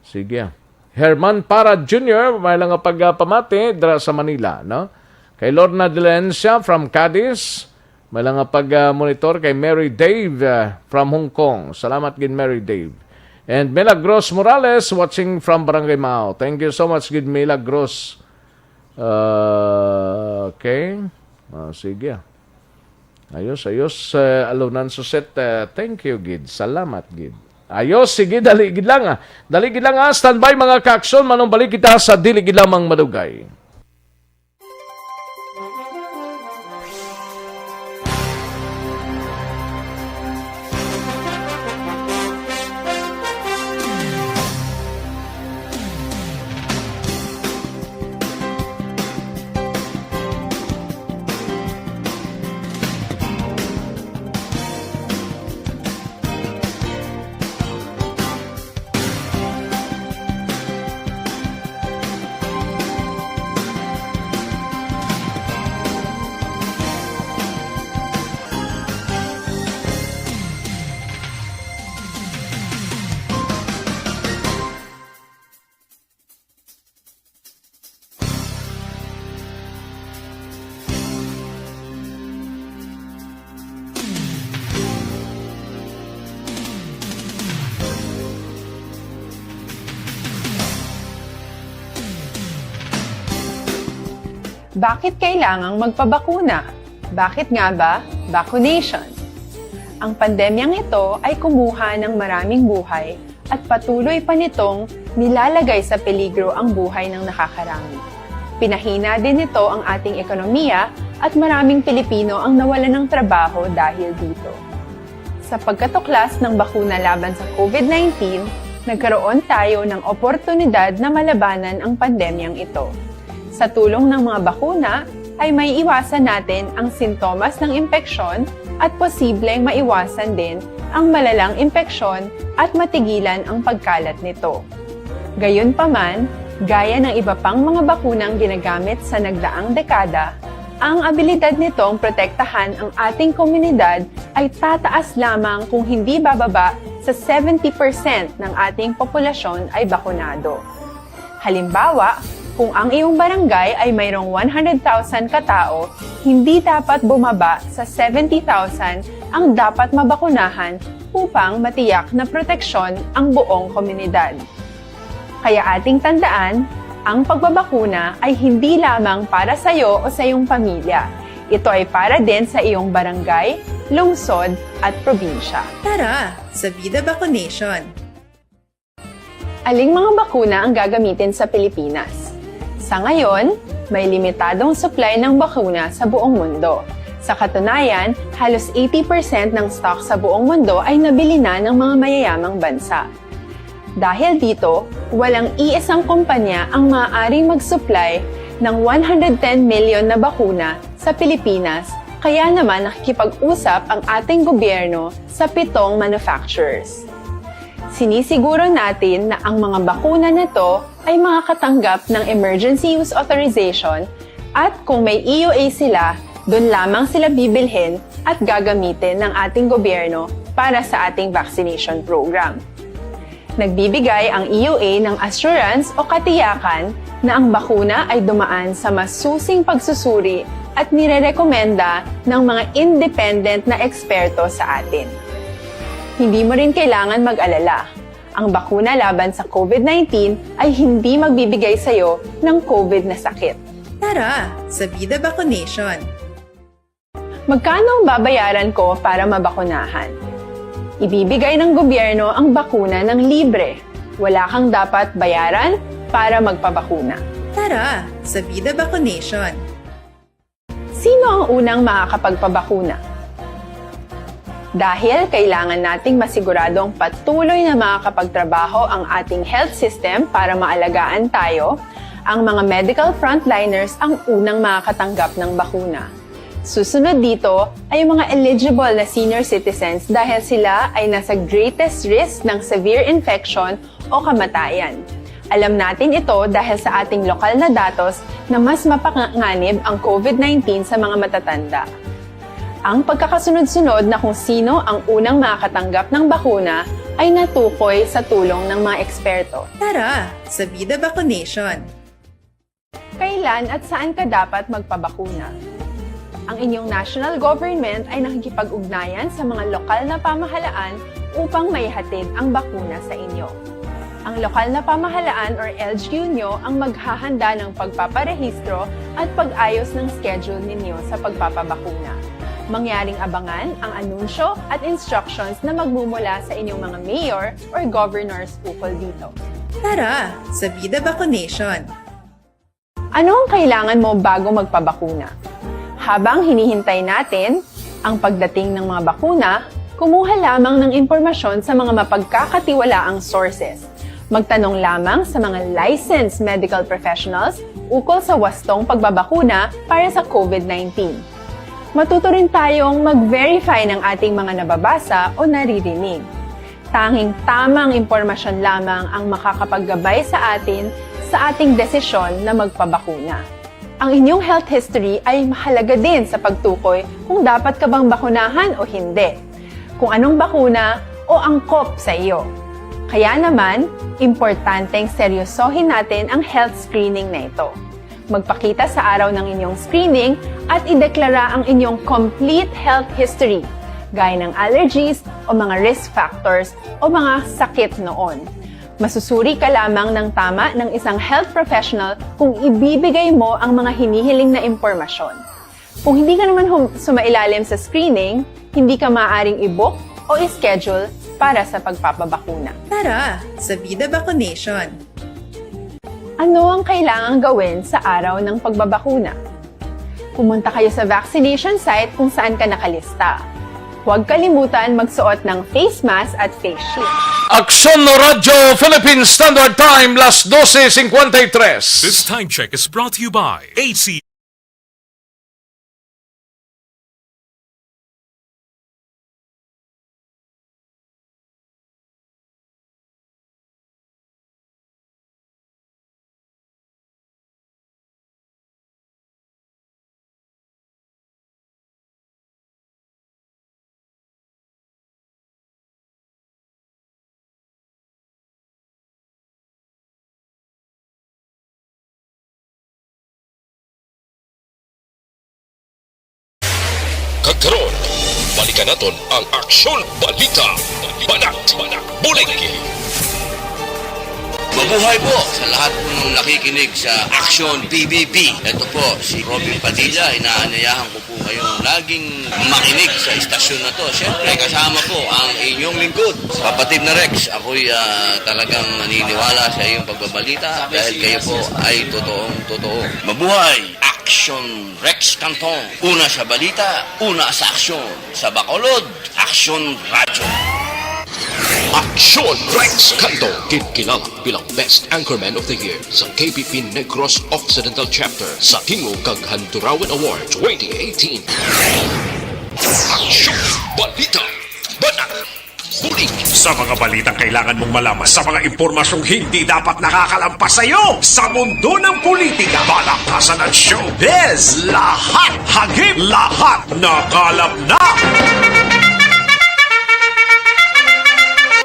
Sige. Herman Para Jr., may lang nga pagpamati dra sa Manila, no? Kay Lorna Delencia from Cadiz, may lang nga pag-monitor kay Mary Dave from Hong Kong. Salamat gid Mary Dave. And Milagros Morales watching from Barangay Mao. Thank you so much, good Milagros. Okay. Sige. Ayos. Alunan suset. Thank you, gid. Salamat, gid. Ayos, sige, dali gid lang. Dali gid lang. Standby mga ka-aksyon. Manong balik kita sa dili gid lamang madugay. Bakit kailangang magpabakuna? Bakit nga ba vaccination? Ang pandemyang ito ay kumuha ng maraming buhay at patuloy pa nitong nilalagay sa peligro ang buhay ng nakakarami. Pinahina din nito ang ating ekonomiya at maraming Pilipino ang nawalan ng trabaho dahil dito. Sa pagkatuklas ng bakuna laban sa COVID-19, nagkaroon tayo ng oportunidad na malabanan ang pandemyang ito. Sa tulong ng mga bakuna, ay may iwasan natin ang sintomas ng impeksyon at posibleng maiwasan din ang malalang impeksyon at matigilan ang pagkalat nito. Gayunpaman, gaya ng iba pang mga bakunang ginagamit sa nagdaang dekada, ang abilidad nitong protektahan ang ating komunidad ay tataas lamang kung hindi bababa sa 70% ng ating populasyon ay bakunado. Halimbawa, kung ang iyong barangay ay mayroong 100,000 katao, hindi dapat bumaba sa 70,000 ang dapat mabakunahan upang matiyak na proteksyon ang buong komunidad. Kaya ating tandaan, ang pagbabakuna ay hindi lamang para sa iyo o sa iyong pamilya. Ito ay para din sa iyong barangay, lungsod at probinsya. Tara, sa Vida Vaccination! Aling mga bakuna ang gagamitin sa Pilipinas? Sa ngayon, may limitadong supply ng bakuna sa buong mundo. Sa katunayan, halos 80% ng stock sa buong mundo ay nabili na ng mga mayayamang bansa. Dahil dito, walang iisang kumpanya ang maaaring mag-supply ng 110 million na bakuna sa Pilipinas, kaya naman nakikipag-usap ang ating gobyerno sa 7 manufacturers. Sinisiguro natin na ang mga bakuna nito ay makakatanggap ng Emergency Use Authorization at kung may EUA sila, doon lamang sila bibilhin at gagamitin ng ating gobyerno para sa ating vaccination program. Nagbibigay ang EUA ng assurance o katiyakan na ang bakuna ay dumaan sa masusing pagsusuri at nirerekomenda ng mga independent na eksperto sa atin. Hindi mo rin kailangan mag-alala. Ang bakuna laban sa COVID-19 ay hindi magbibigay sa iyo ng COVID na sakit. Tara, sa Vida Vaccination! Magkano ang babayaran ko para mabakunahan? Ibibigay ng gobyerno ang bakuna ng libre. Wala kang dapat bayaran para magpabakuna. Tara, sa Vida Vaccination! Sino ang unang makakapagpabakuna? Dahil kailangan nating masiguradong patuloy na makakapagtrabaho ang ating health system para maalagaan tayo, ang mga medical frontliners ang unang makakatanggap ng bakuna. Susunod dito ay mga eligible na senior citizens dahil sila ay nasa greatest risk ng severe infection o kamatayan. Alam natin ito dahil sa ating lokal na datos na mas mapanganib ang COVID-19 sa mga matatanda. Ang pagkakasunod-sunod na kung sino ang unang makakatanggap ng bakuna ay natukoy sa tulong ng mga eksperto. Tara, sa Vida Vaccination! Kailan at saan ka dapat magpabakuna? Ang inyong national government ay nakikipag-ugnayan sa mga lokal na pamahalaan upang maihatid ang bakuna sa inyo. Ang lokal na pamahalaan or LGU nyo ang maghahanda ng pagpaparehistro at pag-ayos ng schedule ninyo sa pagpapabakuna. Mangyaring abangan ang anunsyo at instructions na magmumula sa inyong mga mayor or governors ukol dito. Tara, sa Vida Vaccination! Ano ang kailangan mo bago magpabakuna? Habang hinihintay natin ang pagdating ng mga bakuna, kumuha lamang ng impormasyon sa mga mapagkakatiwalaang sources. Magtanong lamang sa mga licensed medical professionals ukol sa wastong pagbabakuna para sa COVID-19. Matuto rin tayong mag-verify ng ating mga nababasa o naririnig. Tanging tamang impormasyon lamang ang makakapaggabay sa atin sa ating desisyon na magpabakuna. Ang inyong health history ay mahalaga din sa pagtukoy kung dapat ka bang bakunahan o hindi, kung anong bakuna o angkop sa iyo. Kaya naman, importanteng seryosohin natin ang health screening na ito. Magpakita sa araw ng inyong screening at ideklara ang inyong complete health history, gaya ng allergies o mga risk factors o mga sakit noon. Masusuri ka lamang ng tama ng isang health professional kung ibibigay mo ang mga hinihiling na impormasyon. Kung hindi ka naman sumailalim sa screening, hindi ka maaaring i-book o i-schedule para sa pagpapabakuna. Tara sa Vida Vaccination. Ano ang kailangang gawin sa araw ng pagbabakuna? Pumunta kayo sa vaccination site kung saan ka nakalista. Huwag kalimutan magsuot ng face mask at face shield. Aksyon Radio Philippine Standard Time, las 12:53. This time check is brought to you by AC. Karon, balikan naton ang Aksyon Balita. Banat, Bulig. Mabuhay po sa lahat po ng nakikinig sa Aksyon PBB. Ito po si Robin Padilla. Inaanyayahan ko po kayong laging makinig sa istasyon na to. Siyempre, kasama po ang inyong lingkod. Kapatid na Rex, ako'y talagang naniniwala sa iyong pagbabalita dahil kayo po ay totoong-totoo. Mabuhay! Aksyon Rex Cantong. Una sa balita, una sa aksyon. Sa Bacolod, Aksyon Radyo. Aksyon Rex Cantong, kinikilala bilang Best Anchorman of the Year sa KPP Negros Occidental Chapter sa Tingog kag Handurawan Award 2018. Aksyon Balita. Banat. Bulig. Sa mga balitang kailangan mong malaman, sa mga impormasyong hindi dapat nakakalampas sa iyo, sa mundo ng politika, balakasan at showbiz, lahat hagip, lahat nakalap na!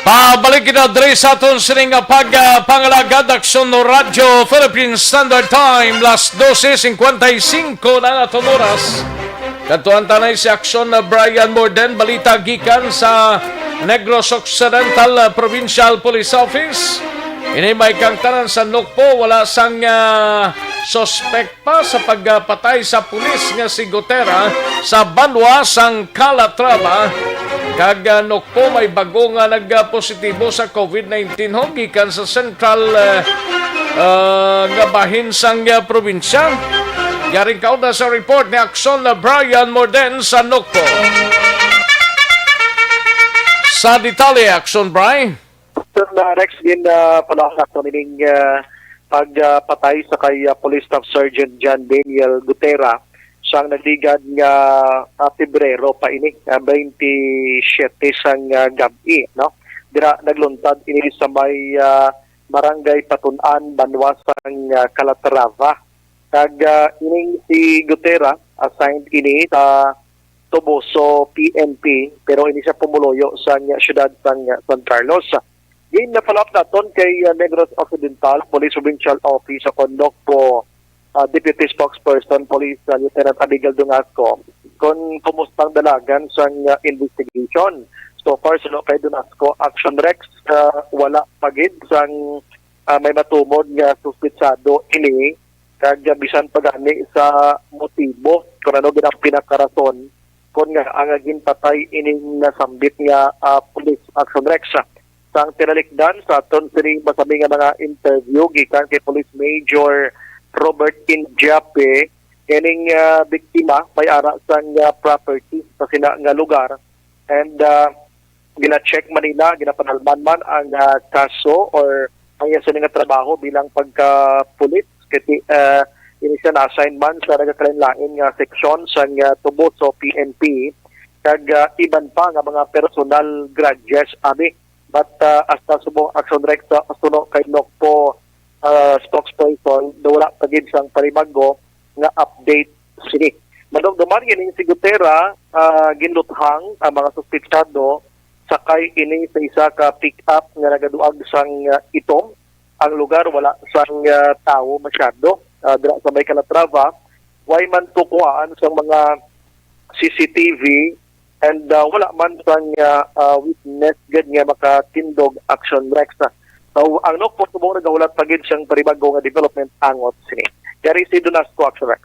Pabalik kita diri sa aton sining pagpangalagad Aksyon no Radio Philippine Standard Time, las 12:55 na aton oras. Katuan tanay si Aksyon na Brian Morden, balita gikan sa Negros Occidental Provincial Police Office. Ini may kang tanan sa Nokpo, wala sang suspect pa sa pagpatay sa pulis nga si Gutera sa Banwa sang Calatrava. Kag Nokpo may bago nga nagpositibo sa COVID-19 gikan sa Central nga bahin sang probinsya. Yaring kauna sa report ni Aksyon na Brian Morden sa Nokpo. Sa detalye, Aksyon Brian. Sir Rex, palakak na nining pagpatay sa kay Police Staff Sergeant John Daniel Gutera siyang nagligad nga Pebrero pa ini, 27 sang gabi, no? Dira nagluntad ini sa may Barangay Patunan, Banwa sang Calatrava. Kag ining si Gutera assigned ini sa Toboso PNP pero ini siya pumuloyo sa siyudad sang San Carlos. Ngayon na follow up naton kay Negros Occidental Police Provincial Office sa Condok po Deputy Spokesperson Police Lieutenant Abigail Dungasco kung kumustang dalagan sa investigation. So far, sino kay Dungasco, Action Rex, wala pagid sang may matumod nga suspitsado ini kag bisan pagani sa motibo kung ano ginang pinakarason kung nga ang ginpatay ining nasambit nga Police Action Rex. Sang tinalikdan sa aton sini masabi nga mga interview gikan kay Police Major Robert Injape, kining biktima may ara sang property sa sina nga lugar and gina-check Manila, ginapanalman man ang kaso or ang yasa nga trabaho bilang pagka-pulis kasi ini siya na-assign man sa nagkakalinlain nga seksyon sa Toboso PNP kag iban pa nga mga personal grudges abi but hasta subong Action Rex suno kay Nokpo spokesperson wala pagid sang parimago nga update sini. Madugduman ini si Gutera ginuthang ang mga suspitsado sakay ini sa isa ka pick-up nga nagaduag sang itom. Ang lugar wala sang tao masyado dira sa may Calatrava. Way man tukuan sa mga CCTV and wala man sang witness gud nga makatindog Action Rex. So, ang NOC po subong nagawulat pagid siyang paribago nga development angot sini. Dari si Donasco Aksyon Rex.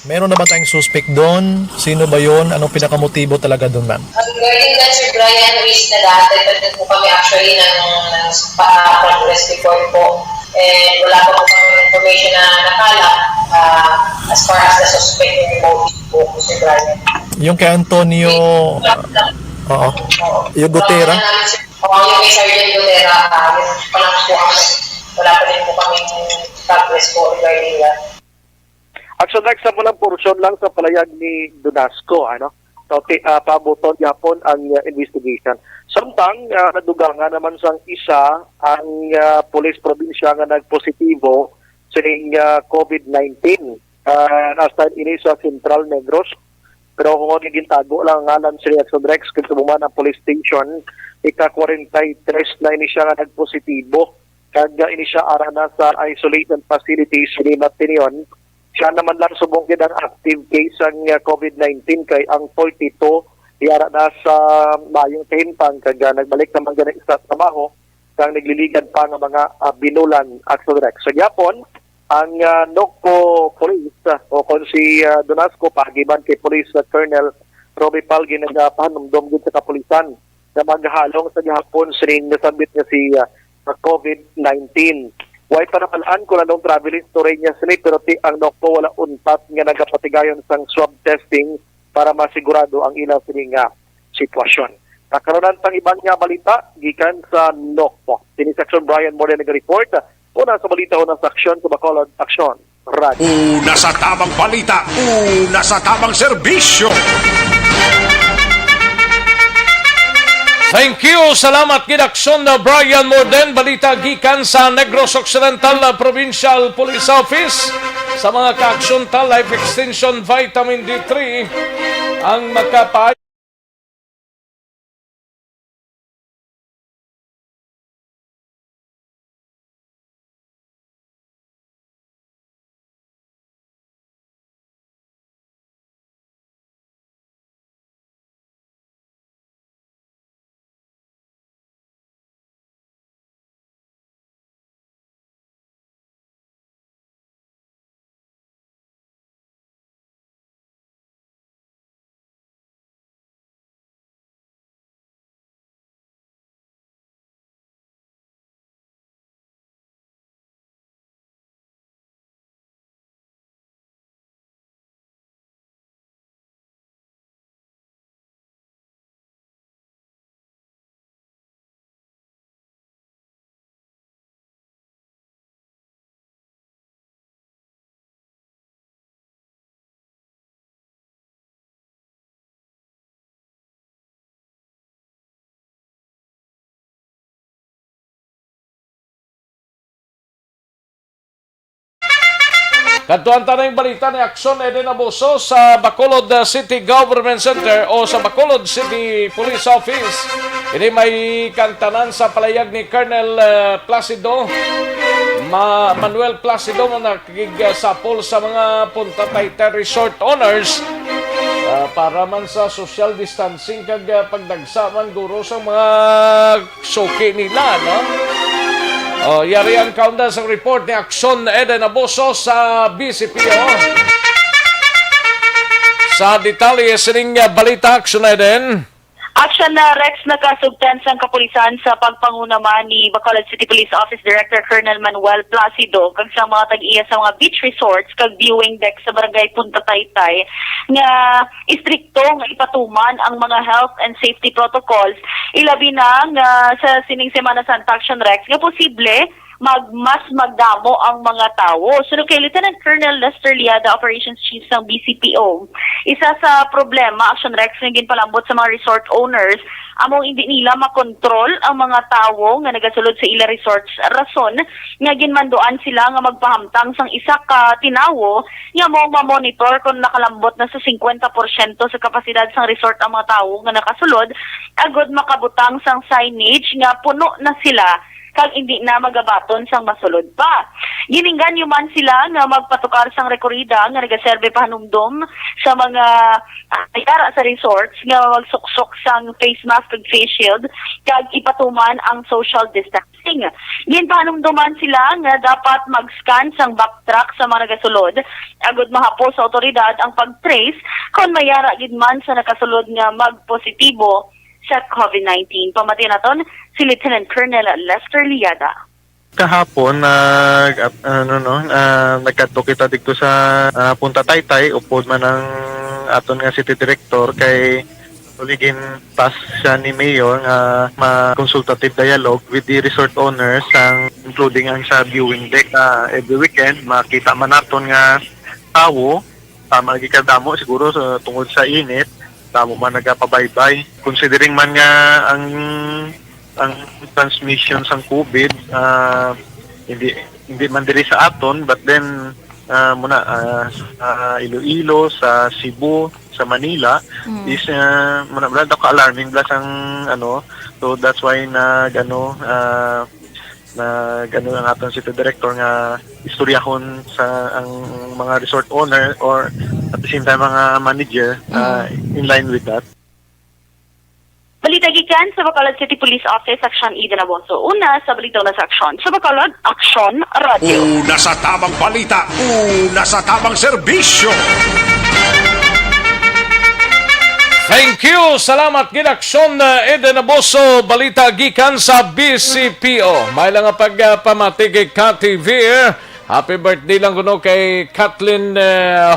Meron na ba tayong suspect doon? Sino ba yun? Anong pinakamotibo talaga doon, ma'am? Regarding that, Sir Brian, wish na dati po kami actually ng progress report po. And wala pa po kami information na nakala as far as the suspect yung motive po, Sir Brian. Yung kay Antonio... Oo. Yung Gutera? Oo, yung kay Sergeant Gutera, yun pa lang po kami. Wala pa din po kami progress po regarding that. Aksyon Rex, sa mulang porsyon lang sa palayag ni Donasco, ano? So, pabuton yapon ang investigation. Samtang, nadugangan naman sang isa ang police probinsya nga nagpositibo sa COVID-19. Nasa ini sa Central Negros. Pero kung gintago lang ang ngalan si Aksyon Rex, kung sumuman ang police station, ika-43 na ini siya nga nagpositibo. Kaya ini siya arana sa isolated facilities ni Matinion. Siya naman lang subungkid ang active case ng COVID-19 kay ang 42 yara na sa mayong timpang kaya nagbalik naman ganang sa trabaho kang nagliligan pa ng mga binulan Aksyon Rex. Sa Japon, ang NOCPO Police o kung si Donasco pagiban kay Police Colonel Roby Palgi nagpahanumdom din sa kapulisan na maghalong sa Japon sining nasabit niya si COVID-19. Way parapalaan ko na nung travel history niya sini pero ang NOCPO wala untat nga nagapatigayon sang swab testing para masigurado ang ilang sini nga sitwasyon. Nakaroon pang ibang nga balita gikan sa NOCPO. Sini Section Brian Morgan nag-report. Una sa balita, una sa aksyon sa Bacolod Aksyon Radio. Una sa tamang balita, una sa tamang serbisyo. Thank you. Salamat gid Aksyon na Brian Morden. Balita gikan sa Negros Occidental Provincial Police Office. Sa mga ka-aksyon ta, Life Extension Vitamin D3 ang magkapay. Kadtuan tanang balita ni Aksyon Eden Abuso sa Bacolod City Government Center o sa Bacolod City Police Office. Ini may kantanan sa palayag ni Colonel Placido, Manuel Placido na nakikigsapol sa mga Punta Taytay Resort owners para man sa social distancing kag pagdagsa man guro sa mga suki nila, no? Yari ang countdown sa report ni Aksyon Eden Abuso sa BCPO. Sa detalye sining balita, Aksyon Eden. Aksyon na Rex nakasubtans ang kapulisan sa pagpangunaman ni Bacolod City Police Office Director Colonel Manuel Placido kag sa mga tag-iya sa mga beach resorts kag viewing deck sa barangay Punta Taytay nga istrikto nga ipatuman ang mga health and safety protocols ilabi na nga sa sining Semana Santa Aksyon Rex nga posible mas magdamo ang mga tao. Sunod kay Lieutenant Colonel Lester Liada, Operations Chief ng BCPO. Isa sa problema, Aksyon Rex, na ginpalambot sa mga resort owners, among hindi nila makontrol ang mga tao nga nagasulod sa ila resorts. Rason, nga ginmanduan sila nga magpahamtang sang isa ka tinawo, nga mo ma-monitor kung nakalambot na sa 50% sa kapasidad sang resort ang mga tao nga nakasulod, agod makabutang sang signage nga puno na sila kag hindi na magabaton sang masulod pa. Gininggan man sila nga magpatukar sang rekorida nga nagaserbe pahanumdom sa mga ayara sa resorts nga magsuksok sang face mask ug face shield kag ipatuman ang social distancing. Ginpahanumduman sila nga dapat mag-scan sang backtrack sa mga nagasulod agud mahapos sa otoridad ang pag-trace kung mayara gid man sa nakasulod nga magpositibo sa COVID-19. Pamati naton si Lieutenant Colonel Lester Liada. Kahapon nagkadto kita dito sa Punta Taytay upod man ang aton nga city director kay uligin pass siya ni Mayor nga ma-consultative dialogue with the resort owners ang including ang sa viewing deck every weekend makita man naton nga tawo magikadamo siguro tungod sa init tamo man nagapabaybay considering man nga ang transmission sang COVID hindi man diri sa aton but then Iloilo sa Cebu sa Manila is muna ka alarming plus ang so that's why na ang aton city director nga istoryahon sa ang mga resort owner or at the same time mga manager in line with that. Balita gikan sa Bacolod City Police Office, Aksyon Eden Abonso. Una sa balita na sa Aksyon. Sa Bacolod, Aksyon Radio. Una sa tamang balita, una sa tamang serbisyo. Thank you. Salamat gid Aksyon Eden Abonso. Balita gikan sa BCPO. May lang nga pagpamati kay KTV. Happy birthday lang kuno kay Kathleen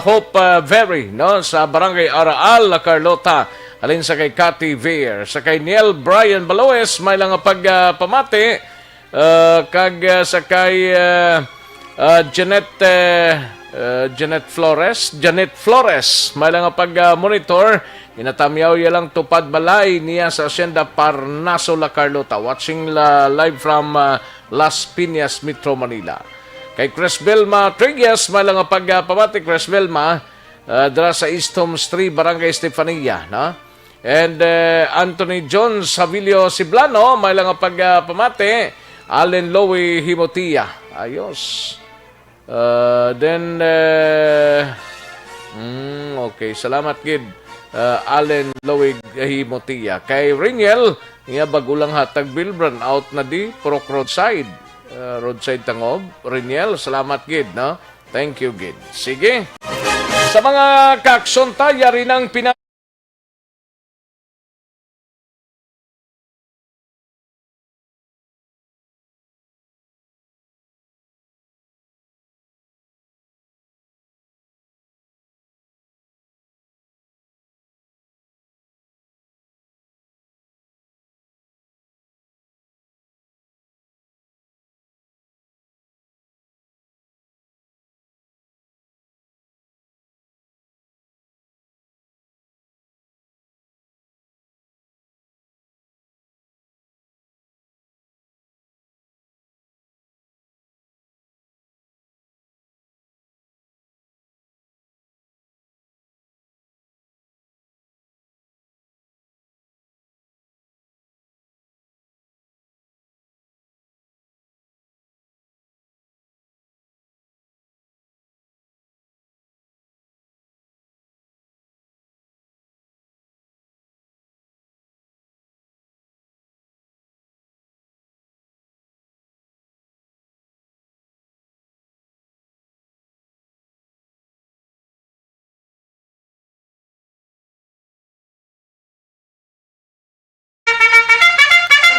Hope Very sa Barangay Araal, La Carlota. Alin sa kay Cathy Veer, sa kay Neil Brian Baloes, may lang pagpamati, kag sa kay Janet Flores, may lang pag-monitor, inatamyaw lang tupad balay niya sa Hacienda Parnaso, La Carlota, watching live from Las Piñas, Metro Manila. Kay Chris Belma Trigas, may lang pagpamati, Chris Belma, dara sa East Homes 3, Barangay Estefania, And Anthony John Savilio Siblano, may lang pagpamati, Allen Lowy Himotia. Ayos. Okay, salamat kid. Allen Lowy Himotia. Kay Ringel, nga bagulang hatag Bilbran out na di Prok roadside. Roadside Tangob. Ringel, salamat kid, Thank you, kid. Sige. Sa mga kaaksyon tayo rin ang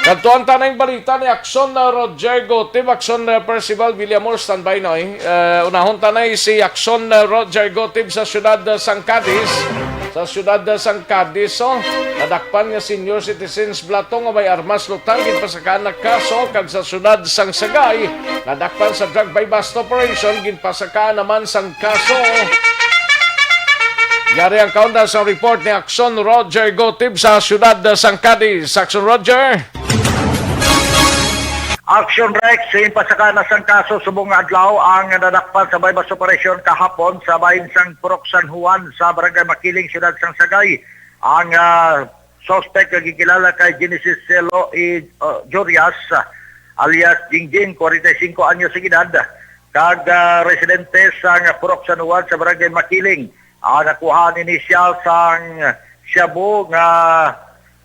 Kantuan tanang balita ni Aksyon Roger Gotib, Aksyon Percival Villamor, standby noy. Unahon tanay si Aksyon Roger Gotib sa siyudad San Cadiz. Sa siyudad San Cadiz, nadakpan nga senior citizens Blatong nga may armas lutang ginpasakaan na kaso, kag sa siyudad Sang Sagay, nadakpan sa drug by bust operation, ginpasakaan naman sang kaso. Yari ang countdown sa report ni Aksyon Roger Gotib sa siyudad San Cadiz. Aksyon Roger. Aksyon Rex, pasaka na sang kaso subong adlaw ang nadakpan sa bypass operation kahapon sa bahin sang Purok San Juan sa Barangay Makiling, Siyudad Sang Sagay. Ang suspect nagkikilala kay Genesis Celo Jorias alias Jingjing, 45 anyos sa edad, kag residente sang Purok San Juan sa Barangay Makiling. Nakuha ang inisyal sang shabu nga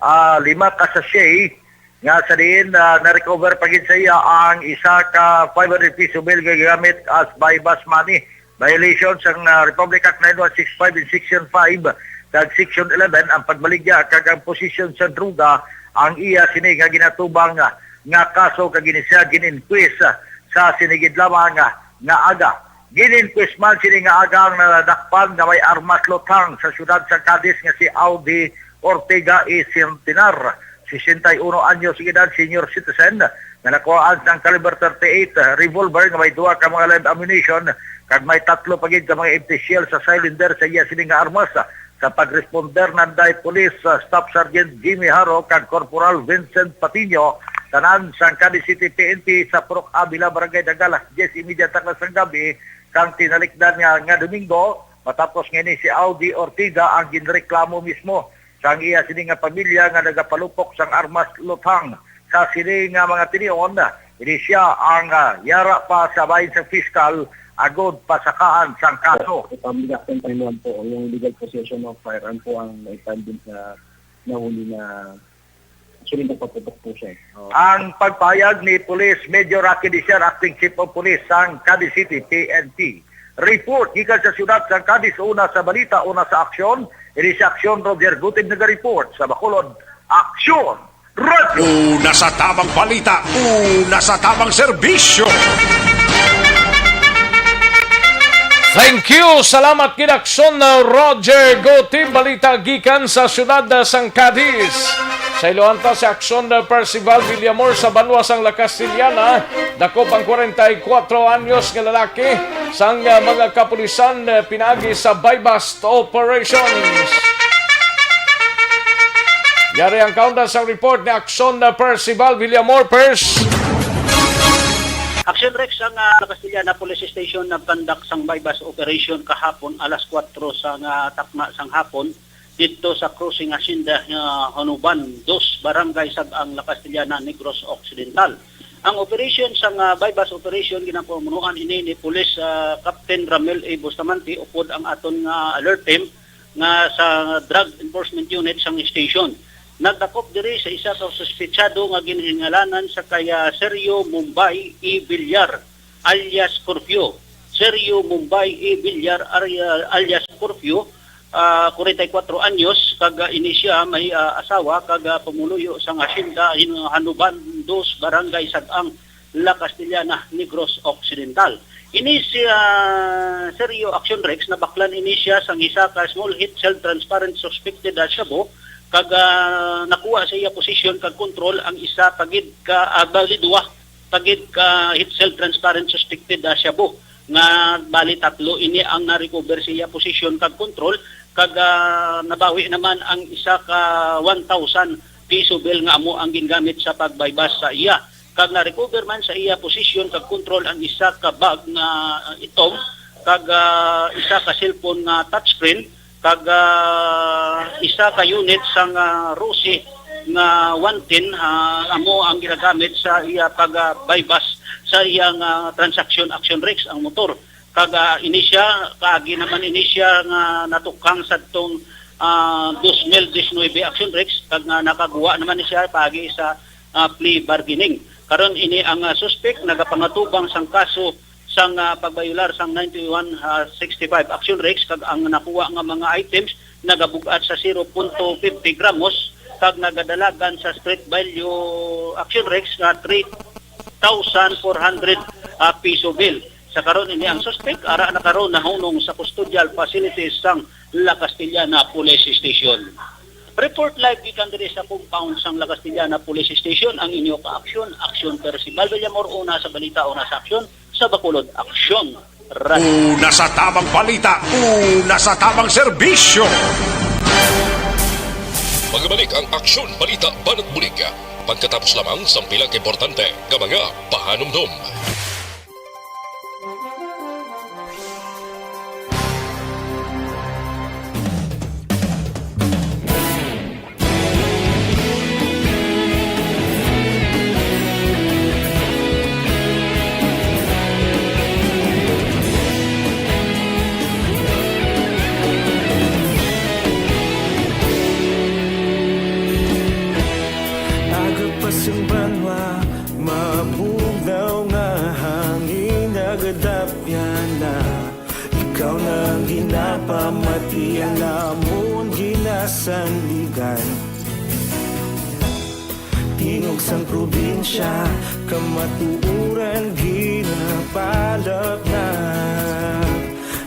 5 ka sachet nga sa diin na-recover pagin sa iya ang isa ka 500 piso bill gagamit as buy-bus money. Violation sang Republic Act 9165 in Section 5 kag Section 11 ang pagbaligya kag ang posisyon sa druga ang iya sini nga ginatubang nga kaso kag ginisya gininquest sa sinigid lamang nga aga. Gininquest man sini nga aga ang nadakpan nga may armas lutang sa syudad sa Cadiz nga si Audi Ortega y Centenar, 61 anyos edad, senior citizen, na nakuhaan ng caliber 38 revolver nga may 2 ka mga live ammunition kag may 3 pagid ka mga empty shell sa cylinder sa iya sini nga armas. Sa pagresponder ng Day Police Staff Sergeant Jimmy Haro kag Corporal Vincent Patino, tanan sang Cadiz City PNP sa Purok Abila, Barangay Dagalas, 10:30 taklas ng gabi, kang tinalikdan nga Domingo, matapos nga ni si Audi Ortega ang ginreklamo mismo sang iya sini nga pamilya nga nagapalupok sang armas lutang sa sini nga mga tinion. Ini siya ang yara pa sa bahin sa fiscal agod pasakaan sang kaso. Pamilya ng Panginoon po, yung legal possession of firearm po ang naipandin sa nahuli na actually nagpaputok po siya. Ang pagpayag ni Police Major Rocky Disher, Acting Chief of Police sang Cadiz City PNP. Report gikan sa siyudad sang Cadiz, una sa Balita, una sa Aksyon. Ini sa Aksyon, Roger Gutig nag-report sa Bacolod. Aksyon! Radio! Una sa tamang balita, una sa tamang serbisyo. Thank you. Salamat kinaksyon na Roger Gotim. Balita gikan sa siyudad sang Cadiz. Sa iluanta sa Aksyon na Percival Villamor sa Banwa sang La Castellana, dakop ang 44 anyos nga lalaki sang mga kapulisan pinagi sa buy-bust operations. Yari ang kaundan sa report ni Aksyon na Percival Villamor. Pers. Aksyon Rex ang Castellana Police Station na kandak sang buy-bust operation kahapon alas 4 sang takma sang hapon dito sa Crossing Hacienda Hanuban 2 barangay Sagang La Castellana, Negros Occidental. Ang operation sang buy-bust operation ginapamunuan ini ni Police Captain Ramel A. Bustamante upod ang aton nga alert team nga sa Drug Enforcement Unit sang station. Nagdakop diri sa isa ka suspetsado nga ginhingalanan sa kaya Sergio Mumbai E. Villar alias Curfew. Sergio Mumbai E. Villar alias Curfew, 44 anyos, kag inisya may asawa kag pamuluyo sa Hacienda Hanuban 2 barangay Sagang La Castellana, Negros Occidental. Ini si Sergio Action Rex na baklan inisya sang isa ka small hit self-transparent suspected shabu kag nakuha sa iya posisyon kag control ang isa pagid ka balidwa pagid ka hit self-transparent suspected shabu nga bali 3 ini ang na-recover sa iya posisyon kag control kag nabawi naman ang isa ka 1,000 piso bill nga amo ang gingamit sa pagbaybas sa iya. Kag na-recover man sa iya posisyon kag control ang isa ka bag nga itom kag isa ka cellphone nga touchscreen kag isa ka unit sang Rossi nga 110 amo ang ginagamit sa iya pag-buy-bus sa iyang transaction Action Rex ang motor. Kag inisya kaagi naman inisya nga natukang sadtong 2019 Action Rex kag nakaguwa naman siya paagi sa plea bargaining. Karon ini ang suspect nagapangatubang sang kaso sang pagbayular sang 9165 Action Rex kag ang nakuha nga mga items nagabugat sa 0.50 gramos kag nagadalagan sa street value Action Rex nga 3,400 piso bill. Sa karon ini ang suspect ara na karon nahunong sa custodial facilities sang La Castellana Police Station. Report live gikan diri sa compound sang La Castellana Police Station ang inyo ka-aksyon, Aksyon Percival Villamor, una sa balita, una sa aksyon, sa Bacolod, Aksyon Radio. Una sa tamang balita, una sa tamang serbisyo. Magbalik ang Aksyon Balita Banat Bulig. Pagkatapos lamang sa pilang importante nga mga pahanumdum. ikaw nang ginapamatian namon ginasandigan. Tingog sang probinsya, kamatuuran ginapalap na.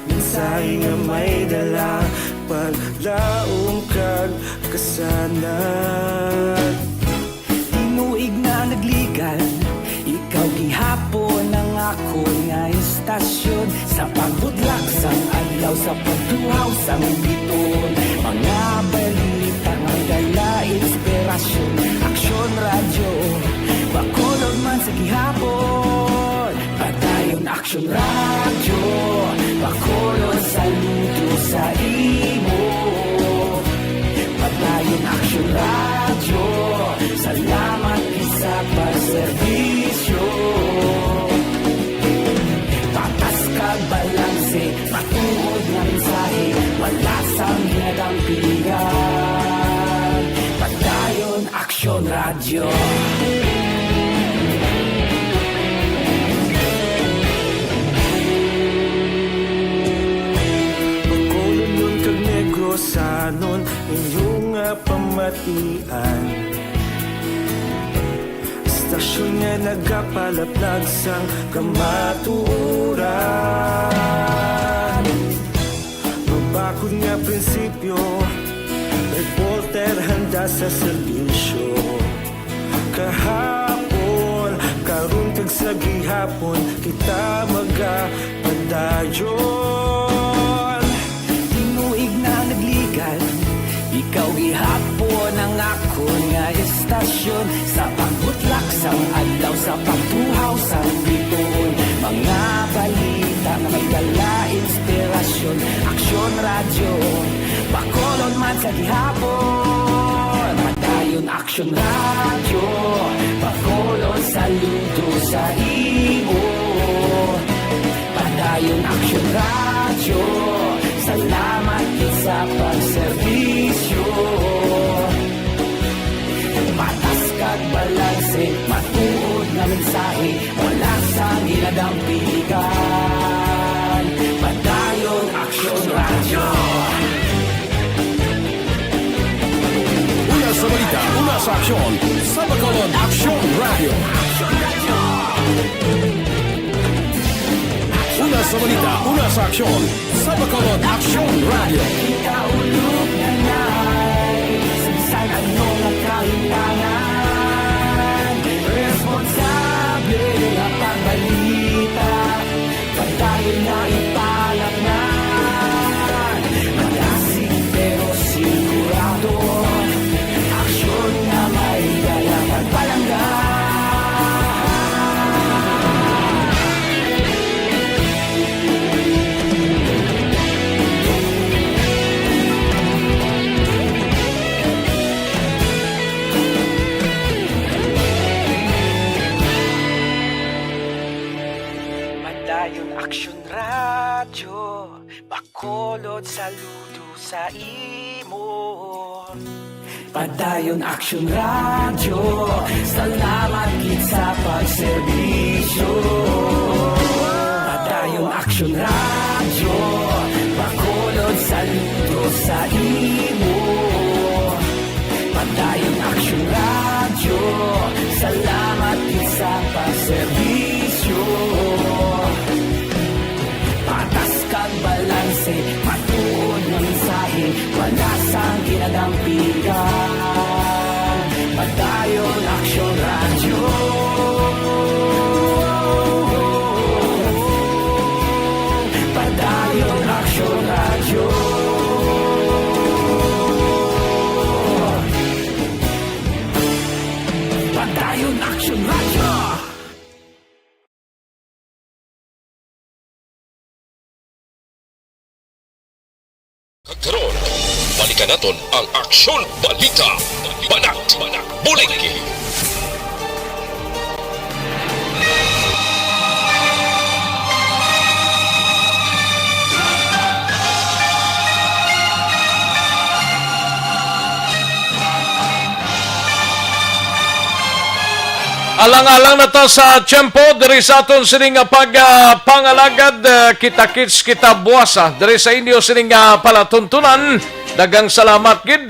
Minsay nga may dala, paglaong kag kasanat. Tinuig na nagligal, ikaw gihapon ang ako nga istasyon. Sa pagbudlak sang adlaw, sa pagduhaw sang biton. Mga balita nga dala inspirasyon. Aksyon radyo, bakolog man sa gihapon. Padayon aksyon radyo, bakolog saludo sa imo. Padayon aksyon radyo, salamat isa pagserbisyo. Patas kag balanse, matuod nga mensahe, wala sang hinagangpigan. Padayon aksyon radyo. Bakolon nun kag Negrosanon, inyong pamatian. Istasyon nga nagapalaplag sang kamatuuran. Mabakod nga prinsipyo, reporter handa sa serbisyo. Kahapon, karun kag sa gihapon, kita magapadayon. Tinuig na nagligal, ikaw gihapon ang ako nga istasyon. Sa pagbutlak sang adlaw, sa pagtuhaw sang biton. Mga balita na may dala inspirasyon. Aksyon radyo, bakolon man sa gihapon. Padayon aksyon radyo, bakolon saludo sa imo. Padayon aksyon radyo, salamat sa pagserbisyo. Patas kag balanse, matuod nga mensahe, wala sang ginadampigan. Padayon aksyon radyo. Una sa balita, una sa aksyon, sa Bacolod Aksyon Radio. Una sa balita, una sa aksyon, sa Bacolod Aksyon Radio. Ikaulog na na'y sansan anong nakahintangan. Responsable na pagbalita, patayon na ipalaknan. Malasing pero sigurado, aksyon na may dalang pagpalanggan. Padayon aksyon radyo, bakolod saludo sa imo. Padayon aksyon radyo, salamat gid sa pagserbisyo. Padayon aksyon radyo, bakolod saludo sa imo. Padayon aksyon radyo, salamat gid sa pagserbisyo. Patas kag balanse, matuod nga mensahe, wala sang ginadampigan. Padayon aksyon radyo. Padayon aksyon radyo. Padayon aksyon radyo. Karon, balikan naton ang Aksyon Balita. Banat, Bulig. Alang-alang na ta sa tiyempo, diri sa aton sining pangalagad, kita-kits kita buwasa. Diri sa inyo sining palatuntunan, dagang salamat gid.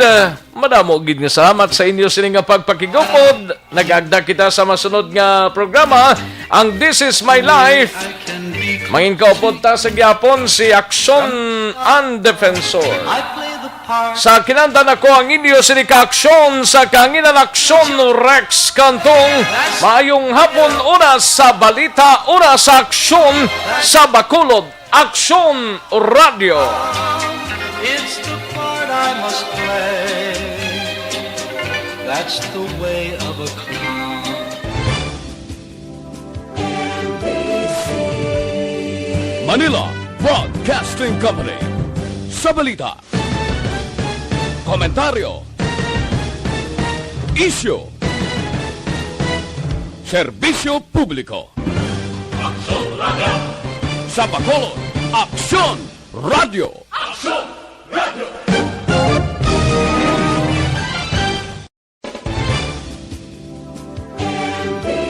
Madamo gid nga salamat sa inyo sining pagpakigupod. Nag-agda kita sa masunod nga programa, ang This Is My Life. Mangin kaupod ta sa gyapon si Aksyon ang Defensor. Sa kinandan ako ang inyo sini ka-aksyon sa kanginan Aksyon Rex Cantong. Maayong hapon, una sa balita, una sa aksyon sa Bacolod. Aksyon Radio. It's the part I must play. That's the way of a clown. Manila Broadcasting Company. Sa balita, komentaryo, isyu, serbisyo publiko. Aksyon Radio. Sa Bacolod, Aksyon Radio. Aksyon!